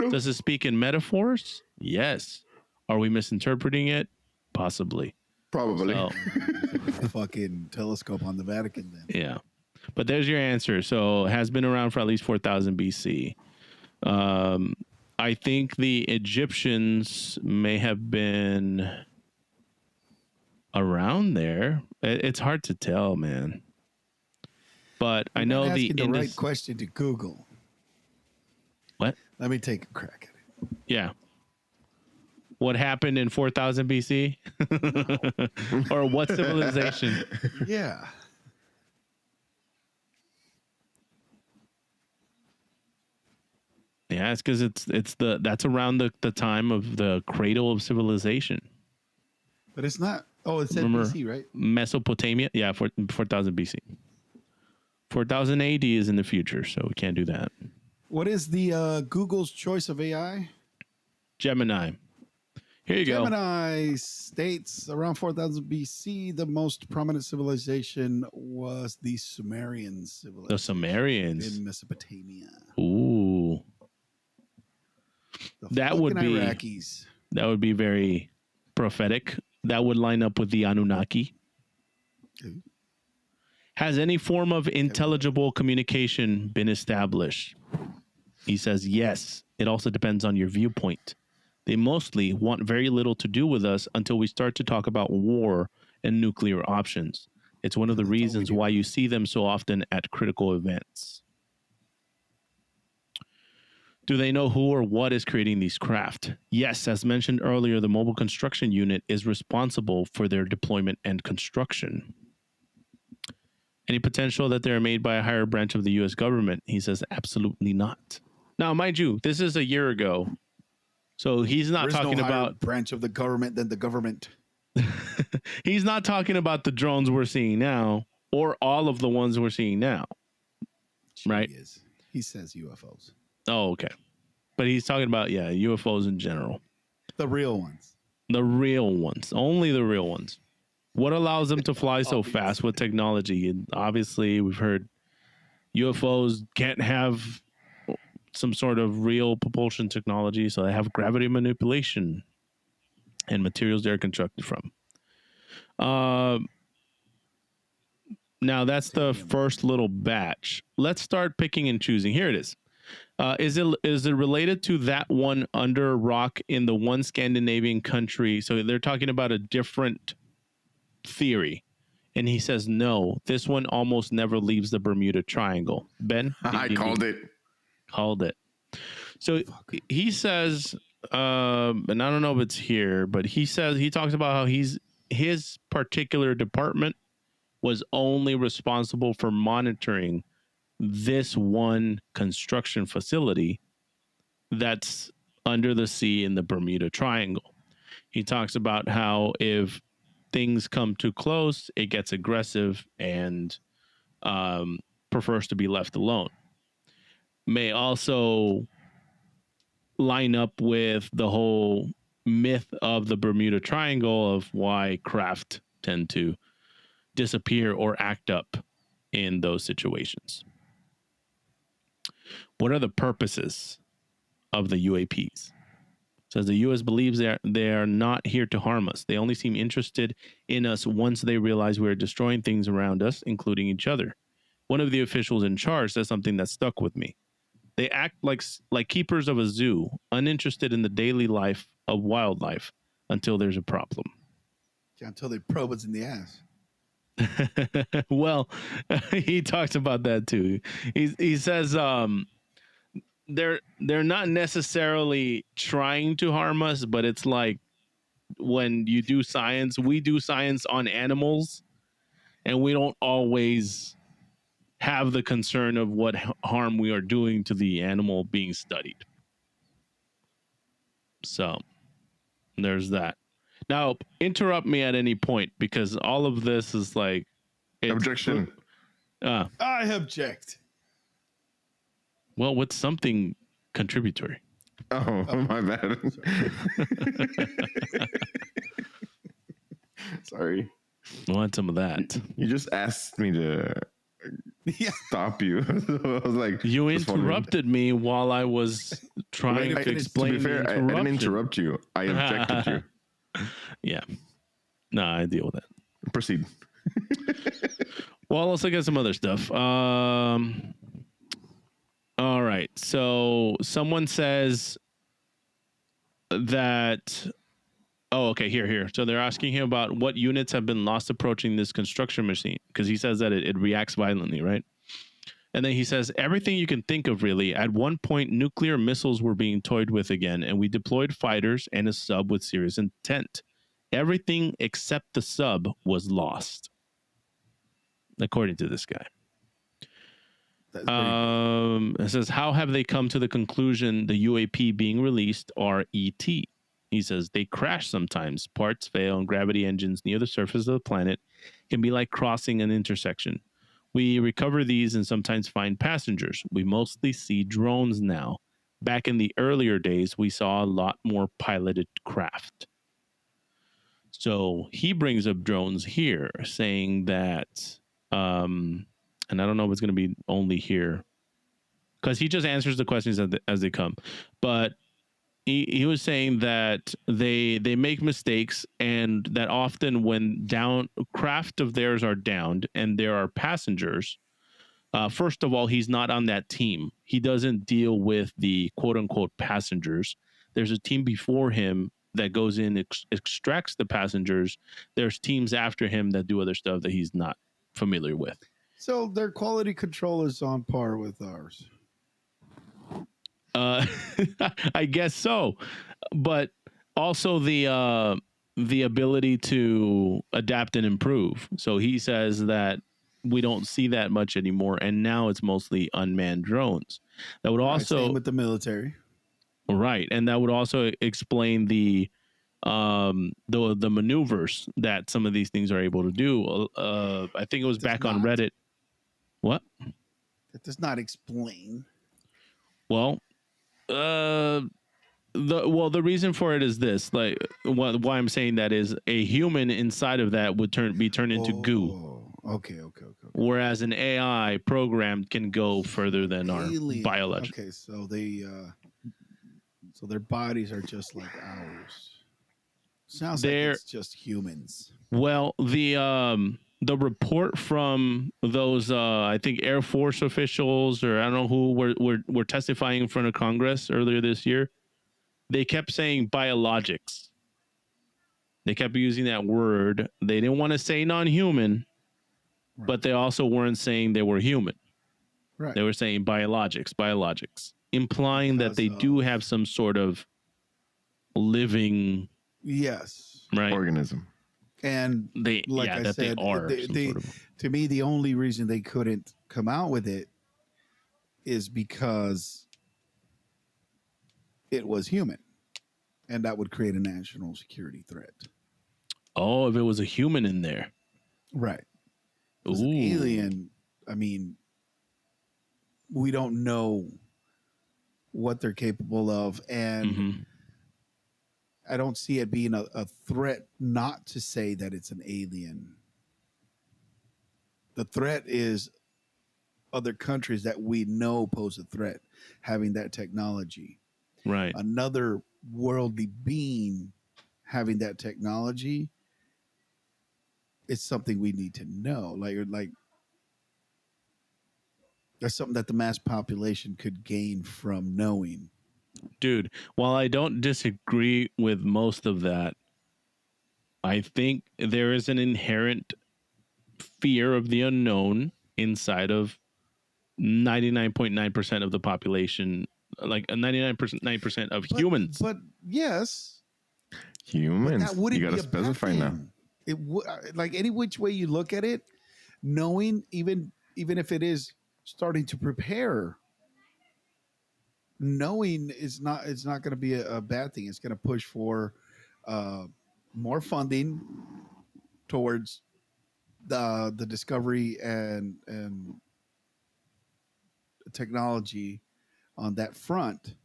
Does it speak in metaphors? Yes. Are we misinterpreting it? Possibly. Probably. So, Fucking telescope on the Vatican then. yeah. But there's your answer. So it has been around for at least 4,000 BC. I think the Egyptians may have been around there. It's hard to tell, man. But I know not the asking the right question to Google. What? Let me take a crack at it. Yeah. What happened in 4,000 BC? Or what civilization? Yeah. Yeah, it's because that's around the time of the cradle of civilization. But it's not. Oh, it said Remember, BC, right? Mesopotamia. Yeah, 4,000 BC. 4,000 AD is in the future, so we can't do that. What is the Google's choice of AI? Gemini. Here you go. Gemini states around 4,000 BC, the most prominent civilization was the Sumerian civilization. The Sumerians in Mesopotamia. Ooh. That would be Iraqis. That would be very prophetic. That would line up with the Anunnaki. Ooh. Has any form of intelligible communication been established? He says yes. It also depends on your viewpoint. They mostly want very little to do with us until we start to talk about war and nuclear options. It's one of the reasons why you see them so often at critical events. Do they know who or what is creating these craft? Yes, as mentioned earlier, the Mobile Construction Unit is responsible for their deployment and construction. Any potential that they're made by a higher branch of the U.S. government? He says absolutely not. Now, mind you, this is a year ago. So he's not talking about branch of the government than the government. He's not talking about the drones we're seeing now or all of the ones we're seeing now. Right? He says UFOs. Oh, okay. But he's talking about, UFOs in general. The real ones. The real ones. Only the real ones. What allows them to fly so fast with technology? And obviously, we've heard UFOs can't have some sort of real propulsion technology, so they have gravity manipulation and materials they're constructed from. Now that's the first little batch. Let's start picking and choosing. Here it is. Is it related to that one under rock in the one Scandinavian country? So they're talking about a different theory. And he says, no, this one almost never leaves the Bermuda Triangle. Ben? I called it. Called it. So he says, and I don't know if it's here, but he talks about how his particular department was only responsible for monitoring this one construction facility that's under the sea in the Bermuda Triangle. He talks about how if things come too close, it gets aggressive and prefers to be left alone. May also line up with the whole myth of the Bermuda Triangle of why craft tend to disappear or act up in those situations. What are the purposes of the UAPs? It says the U.S. believes they are not here to harm us. They only seem interested in us once they realize we are destroying things around us, including each other. One of the officials in charge says something that stuck with me. They act like keepers of a zoo, uninterested in the daily life of wildlife until there's a problem. Yeah, until they probe us in the ass. Well, he talks about that too. He says they're not necessarily trying to harm us, but it's like when you do science, we do science on animals, and we don't always have the concern of what harm we are doing to the animal being studied. So there's that. Now, interrupt me at any point because all of this is like objection. I object. Well, with something contributory. Oh, my bad. Sorry. I want some of that. You just asked me to stop you. So I was like, you interrupted me while I was trying to explain. To be fair, I didn't interrupt you. I objected you. Yeah. No, I deal with that. Proceed. Well, let's look at some other stuff. All right. So someone says that. Oh, okay. Here. So they're asking him about what units have been lost approaching this construction machine because he says that it reacts violently, right? And then he says everything you can think of, really. At one point, nuclear missiles were being toyed with again, and we deployed fighters and a sub with serious intent. Everything except the sub was lost, according to this guy. It says, how have they come to the conclusion the UAP being released are ET? He says they crash sometimes, parts fail, and gravity engines near the surface of the planet can be like crossing an intersection. We recover these and sometimes find passengers. We mostly see drones now. Back in the earlier days, we saw a lot more piloted craft. So he brings up drones here, saying that, and I don't know if it's going to be only here, because he just answers the questions as they come. But he was saying that they make mistakes, and that often when craft of theirs are downed and there are passengers, first of all, he's not on that team. He doesn't deal with the quote unquote passengers. There's a team before him that goes in, extracts the passengers. There's teams after him that do other stuff that he's not familiar with. So their quality control is on par with ours. I guess so, but also the ability to adapt and improve. So he says that we don't see that much anymore, and now it's mostly unmanned drones. That would also same with the military, right, and that would also explain the maneuvers that some of these things are able to do. I think it was back on Reddit. What? That does not explain. Well, the reason for it is this, like why I'm saying that is a human inside of that would be turned into goo. Okay. Whereas an AI program can go further than our biological. Okay, so so their bodies are just like ours. Sounds like it's just humans. Well, the report from those I think Air Force officials, or I don't know who were testifying in front of Congress earlier this year, they kept saying biologics. They kept using that word. They didn't want to say non-human, right, but they also weren't saying they were human. Right. They were saying biologics, implying that they do have some sort of living, right, organism. And they are. To me, the only reason they couldn't come out with it is because it was human, and that would create a national security threat. Oh, if it was a human in there, right? If it was an alien. I mean, we don't know what they're capable of, and I don't see it being a threat not to say that it's an alien. The threat is other countries that we know pose a threat having that technology. Right. Another worldly being having that technology is something we need to know. Like that's something that the mass population could gain from knowing. Dude, while I don't disagree with most of that, I think there is an inherent fear of the unknown inside of 99.9% of the population, like 99% of humans. But yes, humans. But that wouldn't you got to specify now. It would, like any which way you look at it, knowing even if it is starting to prepare, knowing it's not going to be a bad thing. It's going to push for more funding towards the discovery and technology on that front.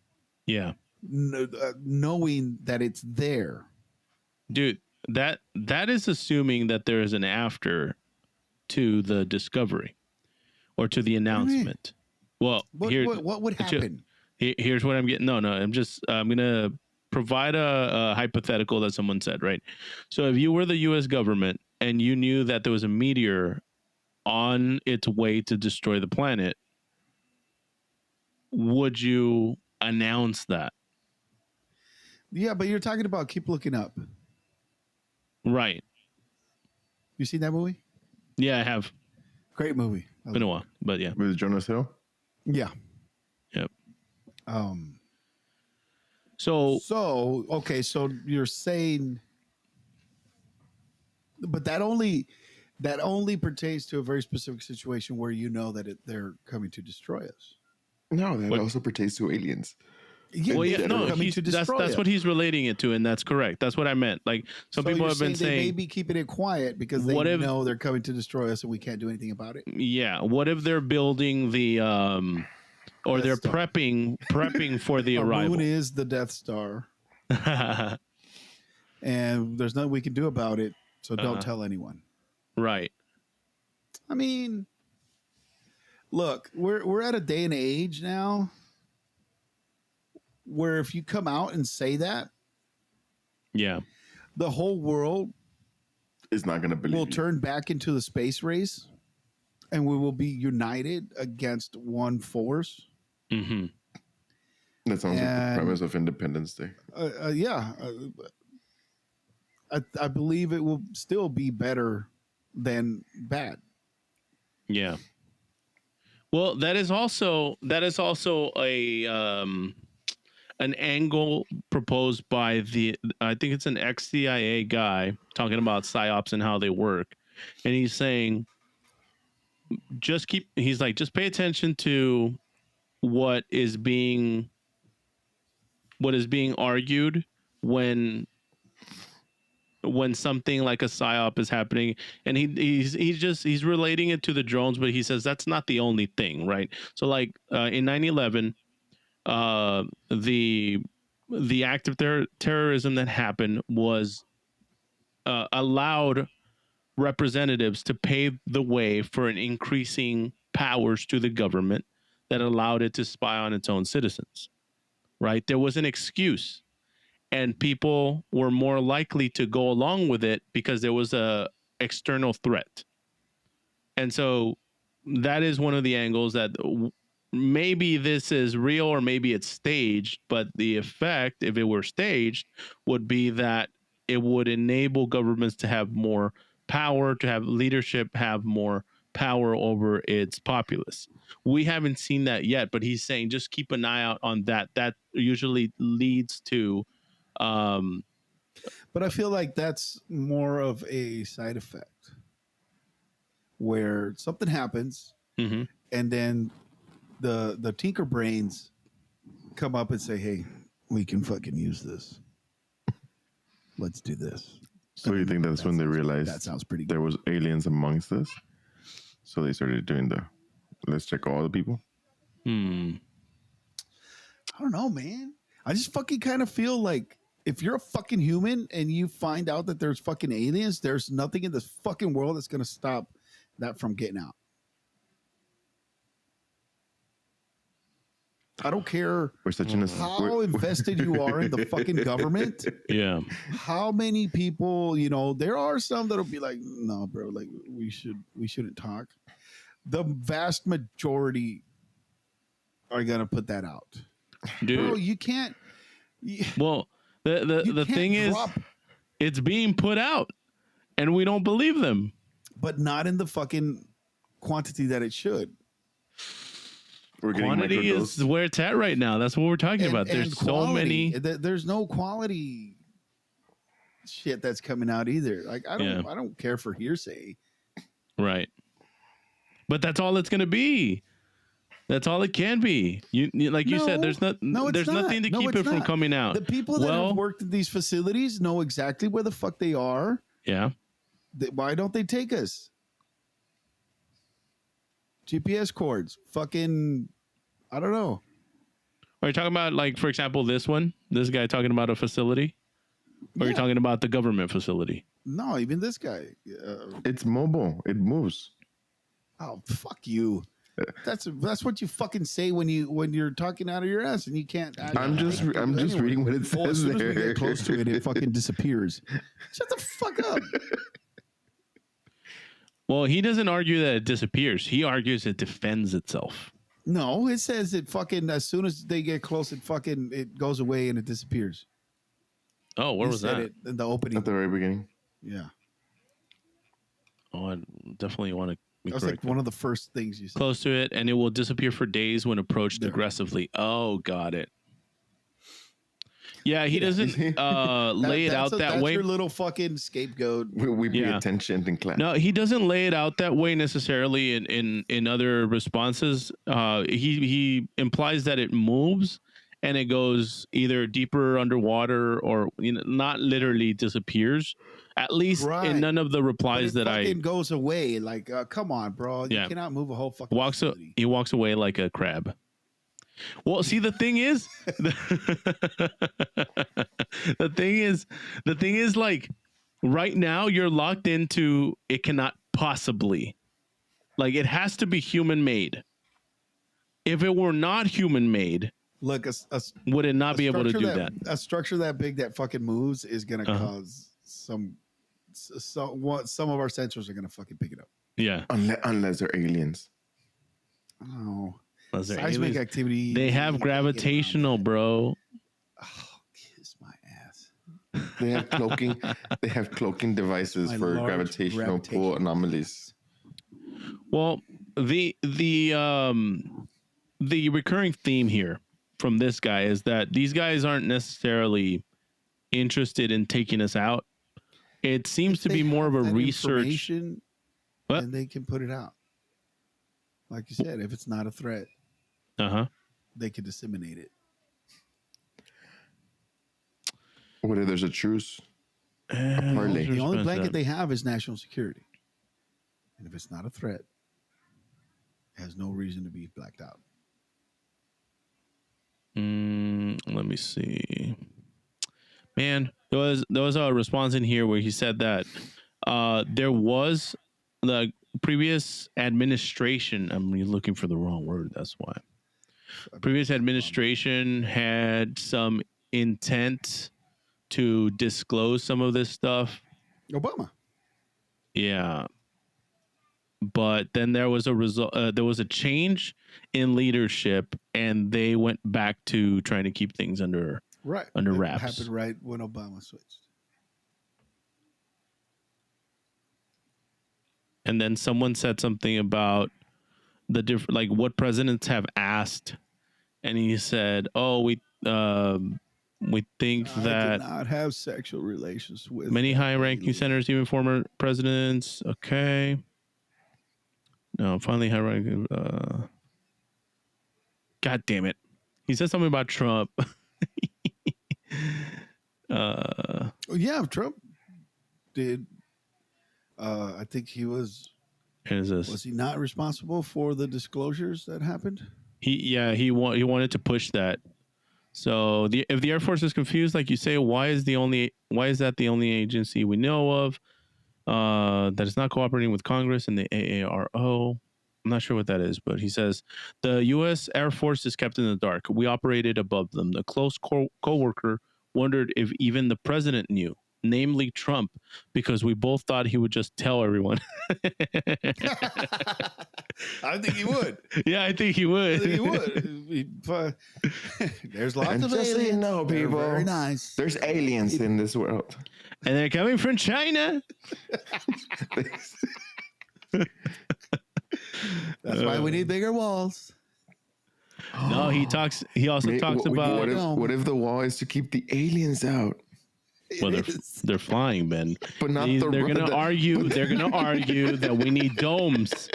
Yeah. Knowing that it's there. Dude, that is assuming that there is an after to the discovery or to the announcement. Well, what would happen? Here's what I'm getting. No, I'm going to provide a hypothetical that someone said, right? So if you were the U.S. government and you knew that there was a meteor on its way to destroy the planet, would you announce that? Yeah, but you're talking about Keep Looking Up. Right. You seen that movie? Yeah, I have. Great movie. Been a while, but yeah. With Jonas Hill? Yeah. Yep. So okay, so you're saying, but that only pertains to a very specific situation where you know that they're coming to destroy us. No, that What? also pertains to aliens. Yeah, Well, if yeah, they're no, coming to destroy that's us. what he's relating it to, and that's correct. That's what I meant. Like some So people you're have been they may saying, be keeping it quiet because they what if- know they're coming to destroy us and we can't do anything about it. yeah, what if they're building the or Death they're Star. prepping for the Our arrival? moon is the Death Star, and there's nothing we can do about it. So don't tell anyone. Right. I mean, look, we're at a day and age now where if you come out and say that, Yeah. the whole world It's not going to believe will you. turn back into the space race, and we will be united against one force. Mm-hmm. That sounds like the And- premise of Independence Day. I believe it will still be better than bad. Yeah. Well, that is also a an angle proposed by I think it's an ex-CIA guy talking about psyops and how they work, and he's saying just pay attention to what is being argued when something like a psyop is happening, and he's relating it to the drones, but he says that's not the only thing, right? So like in 9/11, the act of terrorism that happened was allowed representatives to pave the way for an increasing powers to the government that allowed it to spy on its own citizens, right? There was an excuse, and people were more likely to go along with it because there was a external threat. And so that is one of the angles that maybe this is real or maybe it's staged, but the effect, if it were staged, would be that it would enable governments to have more power, to have leadership, have more power over its populace. We haven't seen that yet, but he's saying just keep an eye out on that. That usually leads to But I feel like that's more of a side effect where something happens mhm. and then the tinker brains come up and say, hey, we can fucking use this. Let's do this. So you think that's when they realized that sounds pretty there good. was aliens amongst us? So they started doing let's check all the people. I don't know, man. I just fucking kind of feel like if you're a fucking human and you find out that there's fucking aliens, there's nothing in this fucking world that's going to stop that from getting out. I don't care We're such how invested you are in the fucking government. Yeah. How many people, there are some that'll be like, no, bro, like we shouldn't talk. The vast majority are going to put that out. Dude. Bro, you can't. Well, the thing is, it's being put out, and we don't believe them. But not in the fucking quantity that it should. Quantity is where it's at right now. That's what we're talking about. There's so many. There's no quality shit that's coming out either. Like I don't care for hearsay. Right. But that's all it's going to be. That's all it can be. You said, there's nothing to keep it from coming out. The people that have worked in these facilities know exactly where the fuck they are. Yeah. Why don't they take us? GPS cords. Fucking, I don't know. Are you talking about, like, for example, this guy talking about a facility? Or are you talking about the government facility? No, even this guy. It's mobile. It moves. Oh, fuck you. That's what you fucking say when you're talking out of your ass and you can't. I'm just reading what it says as soon there. as we get close to it, it fucking disappears. Shut the fuck up. Well, he doesn't argue that it disappears. He argues it defends itself. No, it says it fucking as soon as they get close, it goes away and it disappears. Oh, where He was said that? it in the opening. At the very beginning. Yeah. Oh, I definitely want to be That was like corrected. one of the first things you said. Close to it, and it will disappear for days when approached aggressively. Oh, got it. Yeah, he doesn't lay it out that that's way. your little fucking scapegoat. We pay attention in class. No, he doesn't lay it out that way necessarily in other responses. He implies that it moves and it goes either deeper underwater or not literally disappears. At least in none of the replies that fucking goes away. Like, come on, bro. You cannot move a whole fucking facility. He walks away like a crab. Well, see, the thing is, the thing is, like, right now you're locked into it cannot possibly, like, it has to be human made. If it were not human made, look, would it not be able to do that? A structure that big that fucking moves is gonna cause some of our sensors are gonna fucking pick it up. Yeah, unless they're aliens. Oh. Seismic activity. They have gravitational, bro. Oh, kiss my ass. They have cloaking. They have cloaking devices for gravitational pull anomalies. Well, the recurring theme here from this guy is that these guys aren't necessarily interested in taking us out. It seems to be more of a research, and they can put it out. Like you said, if it's not a threat. They could disseminate it. What if there's a truce? The only blanket they have is national security. And if it's not a threat, it has no reason to be blacked out. Let me see. Man, there was a response in here where he said that there was the previous administration. I'm looking for the wrong word. That's why. Previous administration had some intent to disclose some of this stuff. Obama. Yeah. But then there was a result. There was a change in leadership, and they went back to trying to keep things under wraps. It happened right when Obama switched. And then someone said something about the different, like what presidents have asked, and he said, "Oh, we think that I did not have sexual relations with many high-ranking senators, even former presidents." Okay. No, finally high-ranking. God damn it! He said something about Trump. Yeah, Trump did. I think he was. Was he not responsible for the disclosures that happened? He wanted to push that. So if the Air Force is confused, like you say, why is that the only agency we know of that is not cooperating with Congress and the AARO? I'm not sure what that is, but he says the U.S. Air Force is kept in the dark. We operated above them. The close co-worker wondered if even the president knew, namely Trump, because we both thought he would just tell everyone. I think he would. Yeah, I think he would. There's lots of aliens. So you know, people. They're very nice. There's aliens in this world. And they're coming from China. That's why we need bigger walls. No, he also talks about what if the wall is to keep the aliens out? Well, they're flying, Ben. But not they're going to argue. They're going to argue that we need domes.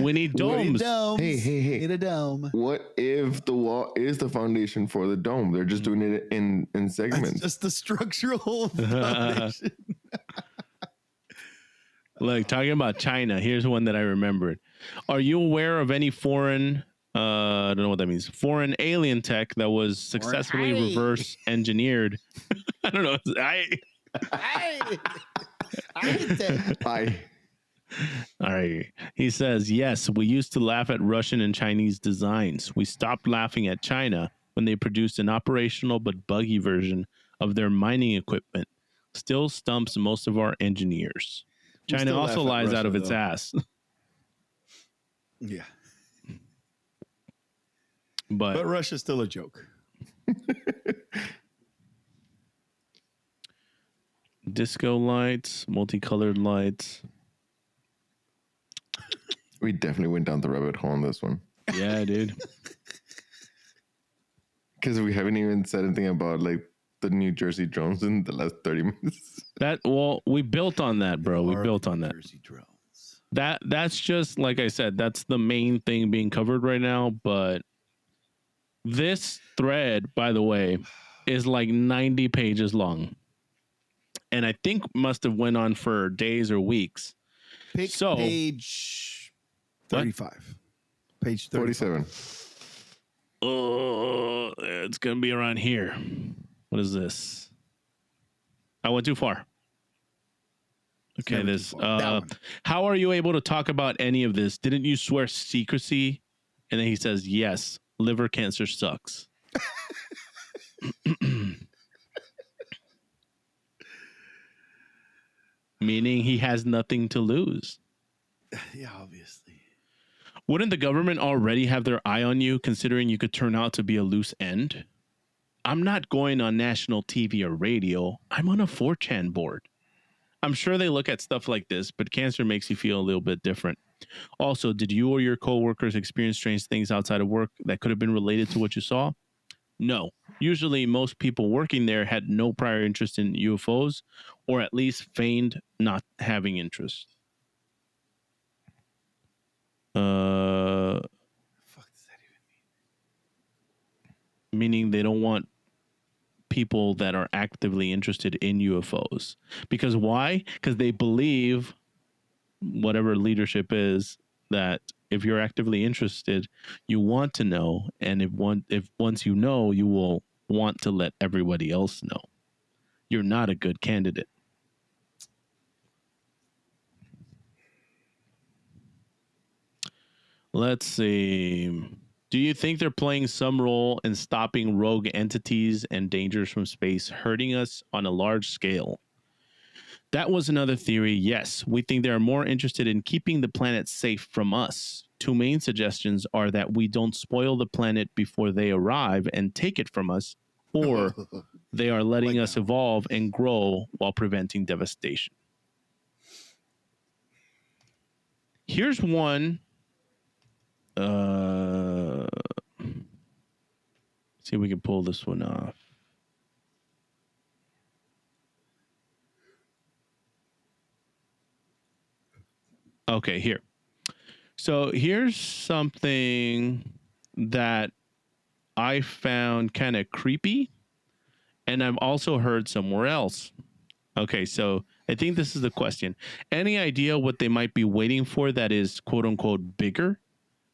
We need domes. Hey. Need a dome. What if the wall is the foundation for the dome? They're just doing it in segments. It's just the structural foundation. Like, talking about China, here's one that I remembered. Are you aware of any foreign, I don't know what that means, foreign alien tech that was successfully reverse engineered? I don't know. All right. He says, yes, we used to laugh at Russian and Chinese designs. We stopped laughing at China when they produced an operational but buggy version of their mining equipment. Still stumps most of our engineers. We China still also laugh at lies out Russia, of its though. ass. Yeah. But Russia's still a joke. disco lights, multicolored lights. We definitely went down the rabbit hole on this one. Yeah, dude. Because we haven't even said anything about like the New Jersey drones in the last 30 minutes. We built on that, bro. We built on that. Jersey drones. That's just like I said, that's the main thing being covered right now. But this thread, by the way, is like 90 pages long. And I think must have went on for days or weeks. Pick page 35. What? Page 47. Oh, it's going to be around here. What is this? I went too far. Okay, this. How are you able to talk about any of this? Didn't you swear secrecy? And then he says, yes, liver cancer sucks. Meaning he has nothing to lose. Yeah, obviously. Wouldn't the government already have their eye on you, considering you could turn out to be a loose end? I'm not going on national TV or radio. I'm on a 4chan board. I'm sure they look at stuff like this, but cancer makes you feel a little bit different. Also, did you or your coworkers experience strange things outside of work that could have been related to what you saw? No. Usually, most people working there had no prior interest in UFOs, or at least feigned not having interest. Fuck does that even mean? Meaning they don't want people that are actively interested in UFOs. Because why? Because they believe, whatever leadership is, that if you're actively interested, you want to know, and if once you know, you will want to let everybody else know. You're not a good candidate. Let's see. Do you think they're playing some role in stopping rogue entities and dangers from space hurting us on a large scale? That was another theory. Yes, we think they are more interested in keeping the planet safe from us. Two main suggestions are that we don't spoil the planet before they arrive and take it from us, or they are letting us evolve and grow while preventing devastation. Here's one. See if we can pull this one off. Okay, here. So here's something that I found kind of creepy, and I've also heard somewhere else. Okay, so I think this is the question. Any idea what they might be waiting for that is quote unquote bigger?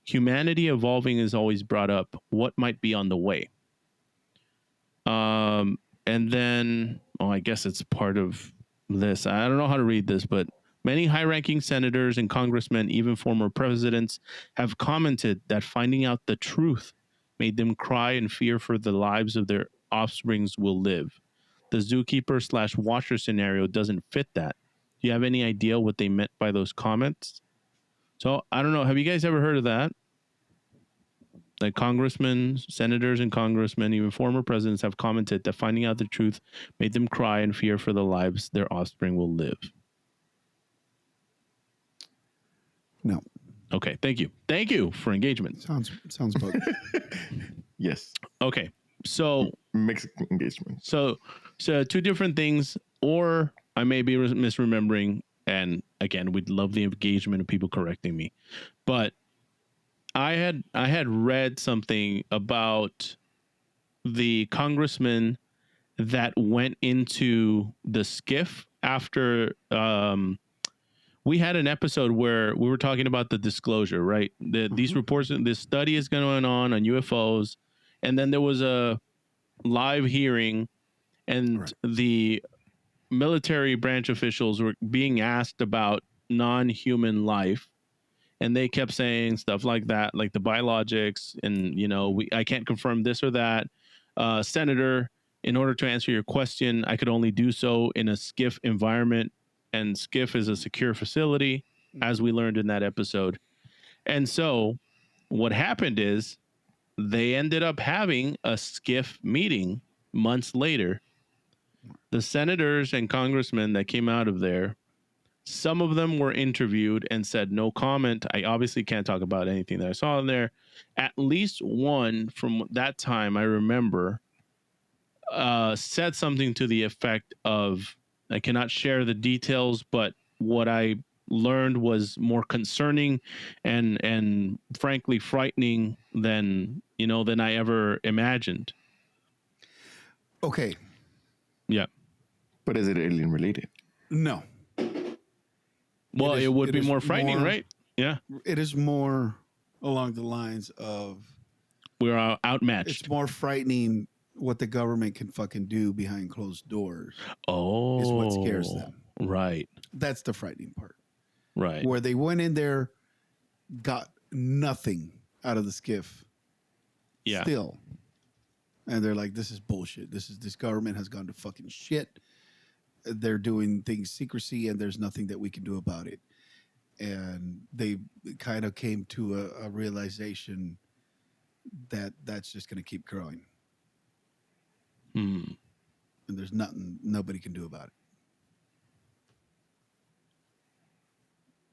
Humanity evolving is always brought up. What might be on the way? And then, I guess it's part of this. I don't know how to read this, but many high-ranking senators and congressmen, even former presidents, have commented that finding out the truth made them cry and fear for the lives of their offsprings will live. The zookeeper/watcher scenario doesn't fit that. Do you have any idea what they meant by those comments? So I don't know. Have you guys ever heard of that? Like congressmen, senators, and congressmen, even former presidents have commented that finding out the truth made them cry and fear for the lives their offspring will live. No. Okay, thank you. Thank you for engagement. Sounds bogus. Yes. Okay, so mixed engagement. So two different things, or I may be misremembering. And again, we'd love the engagement of people correcting me, but I had read something about the congressman that went into the skiff after we had an episode where we were talking about the disclosure, right? These reports, this study is going on UFOs, and then there was a live hearing, and the military branch officials were being asked about non-human life. And they kept saying stuff like that, like the biologics, and I can't confirm this or that. Senator, in order to answer your question, I could only do so in a skiff environment. and skiff is a secure facility, as we learned in that episode. And so what happened is they ended up having a skiff meeting months later. The senators and congressmen that came out of there, some of them were interviewed and said no comment. I obviously can't talk about anything that I saw in there. At least one from that time I remember said something to the effect of, I cannot share the details, but what I learned was more concerning and frankly frightening than I ever imagined. Okay. Yeah. But is it alien related? No. Well, it would be more frightening, right? Yeah. It is more along the lines of we're outmatched. It's more frightening what the government can fucking do behind closed doors. Oh, is what scares them. Right. That's the frightening part. Right. Where they went in there, got nothing out of the skiff. Yeah. Still. And they're like, this is bullshit. This government has gone to fucking shit. They're doing things secrecy and there's nothing that we can do about it. And they kind of came to a realization that that's just going to keep growing. And there's nothing nobody can do about it.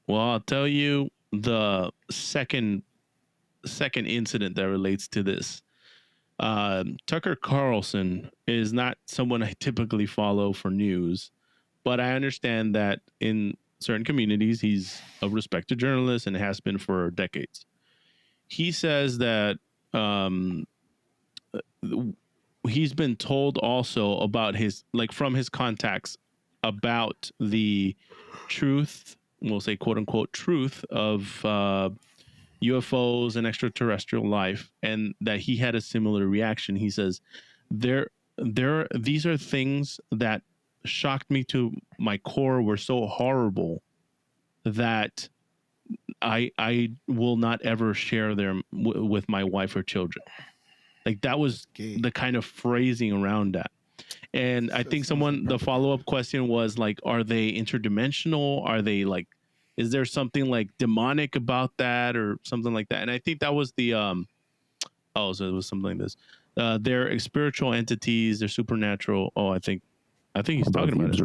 Well, I'll tell you the second incident that relates to this. Tucker Carlson is not someone I typically follow for news, but I understand that in certain communities, he's a respected journalist and has been for decades. He says that he's been told also about from his contacts about the truth, we'll say quote unquote truth of UFOs and extraterrestrial life, and that he had a similar reaction. He says, these are things that shocked me to my core, were so horrible that I will not ever share them with my wife or children. Like that was the kind of phrasing around that. And I think the follow-up question was like, are they interdimensional? Are they like, is there something like demonic about that or something like that? And I think that was the, so it was something like this. They're spiritual entities. They're supernatural. Oh, I think he's talking about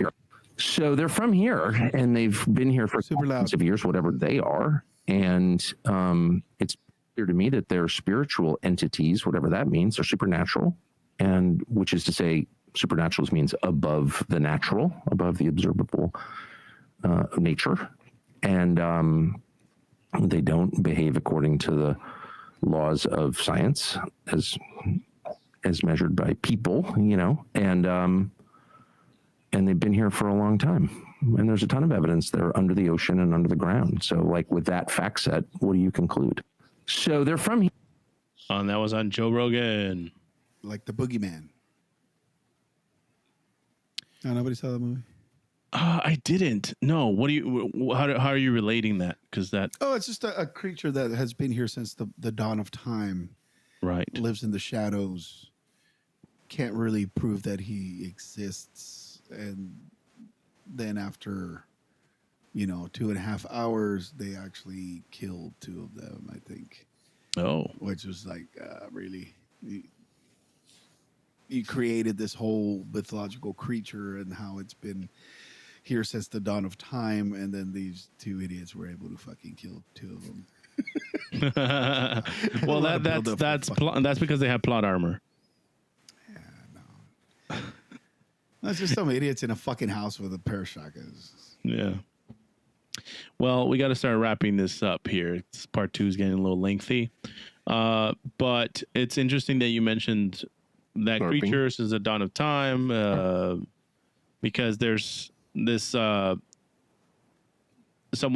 it. So they're from here and they've been here for thousands of years, whatever they are. And it's clear to me that they're spiritual entities, whatever that means. They're supernatural, and which is to say supernatural means above the natural, above the observable nature. And they don't behave according to the laws of science as measured by people, and they've been here for a long time. And there's a ton of evidence they're under the ocean and under the ground. So like with that fact set, what do you conclude? So they're from here. And that was on Joe Rogan. Like the Boogeyman. Oh, nobody saw that movie? I didn't. No. What do you? How are you relating that? Because that. Oh, it's just a creature that has been here since the dawn of time. Right. Lives in the shadows. Can't really prove that he exists. And then after, 2.5 hours, they actually killed 2 of them, I think. Oh. Which was like, really, you created this whole mythological creature and how it's been here since the dawn of time. And then these 2 idiots were able to fucking kill 2 of them. Well, that's because they have plot armor. That's just some idiots in a fucking house with a pair of shotguns. Yeah. Well, we got to start wrapping this up here. Part 2 is getting a little lengthy. But it's interesting that you mentioned that creature since the dawn of time, because there's this, someone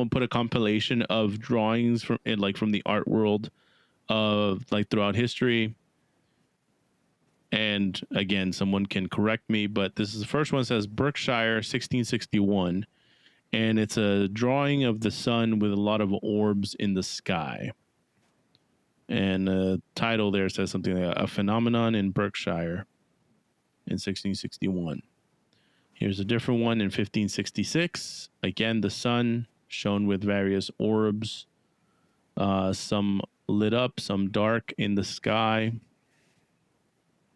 put a compilation of drawings from the art world of throughout history. And again, someone can correct me, but this is the first one. Says Berkshire, 1661, and it's a drawing of the sun with a lot of orbs in the sky. And the title there says something like a phenomenon in Berkshire in 1661. Here's a different one in 1566. Again, the sun shone with various orbs, some lit up, some dark in the sky.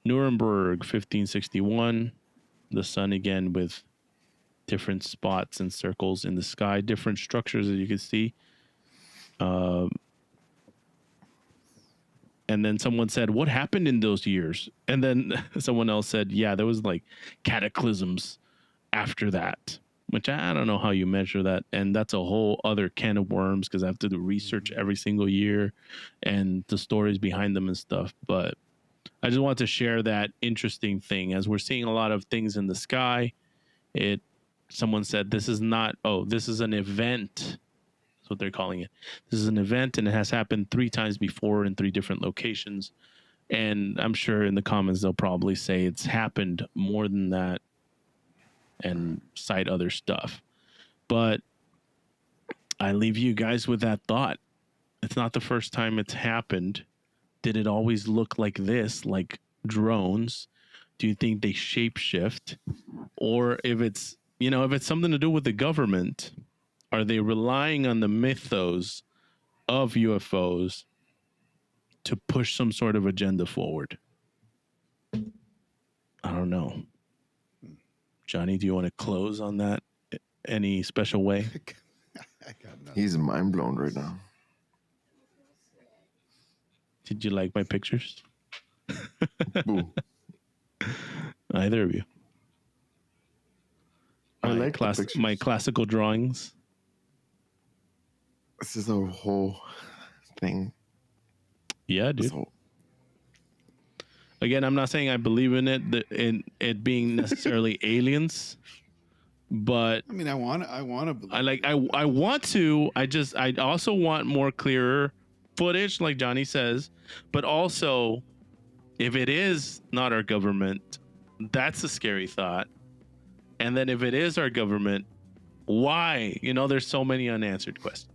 Nuremberg, 1561. The sun again with different spots and circles in the sky, different structures as you can see. And then someone said, what happened in those years? And then someone else said, yeah, there was like cataclysms after that, which I don't know how you measure that. And that's a whole other can of worms because I have to do research every single year and the stories behind them and stuff. But I just want to share that interesting thing as we're seeing a lot of things in the sky. Someone said, this is an event. That's what they're calling it. This is an event, and it has happened 3 times before in 3 different locations. And I'm sure in the comments they'll probably say it's happened more than that and cite other stuff. But I leave you guys with that thought. It's not the first time it's happened. Did it always look like this, like drones? Do you think they shapeshift? Or if it's something to do with the government, are they relying on the mythos of UFOs to push some sort of agenda forward? I don't know. Johnny, do you want to close on that any special way? He's mind blown right now. Did you like my pictures? Boo. Either of you. I like the pictures. My classical drawings. This is a whole thing. Yeah, dude. Again, I'm not saying I believe in it being necessarily aliens, but I mean, I want to believe. I want to. I also want more clearer footage, like Johnny says, but also if it is not our government, that's a scary thought. And then if it is our government, why? There's so many unanswered questions.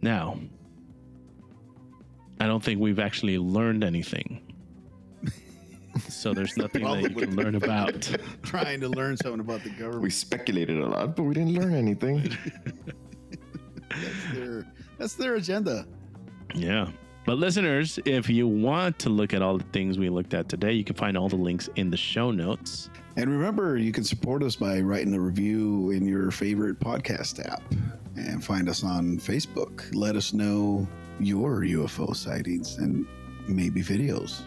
Now, I don't think we've actually learned anything. So there's nothing that you can learn about. Trying to learn something about the government. We speculated a lot, but we didn't learn anything. That's their agenda. Yeah. But listeners, if you want to look at all the things we looked at today, you can find all the links in the show notes. And remember, you can support us by writing a review in your favorite podcast app and find us on Facebook. Let us know your UFO sightings and maybe videos.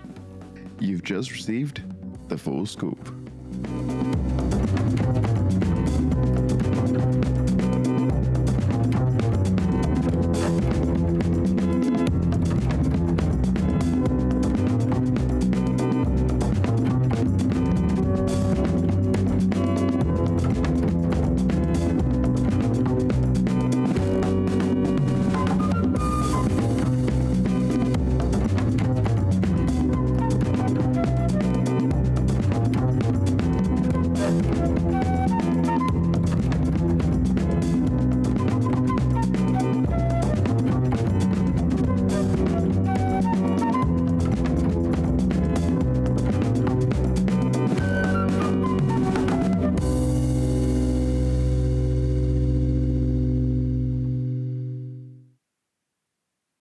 You've just received the full scoop.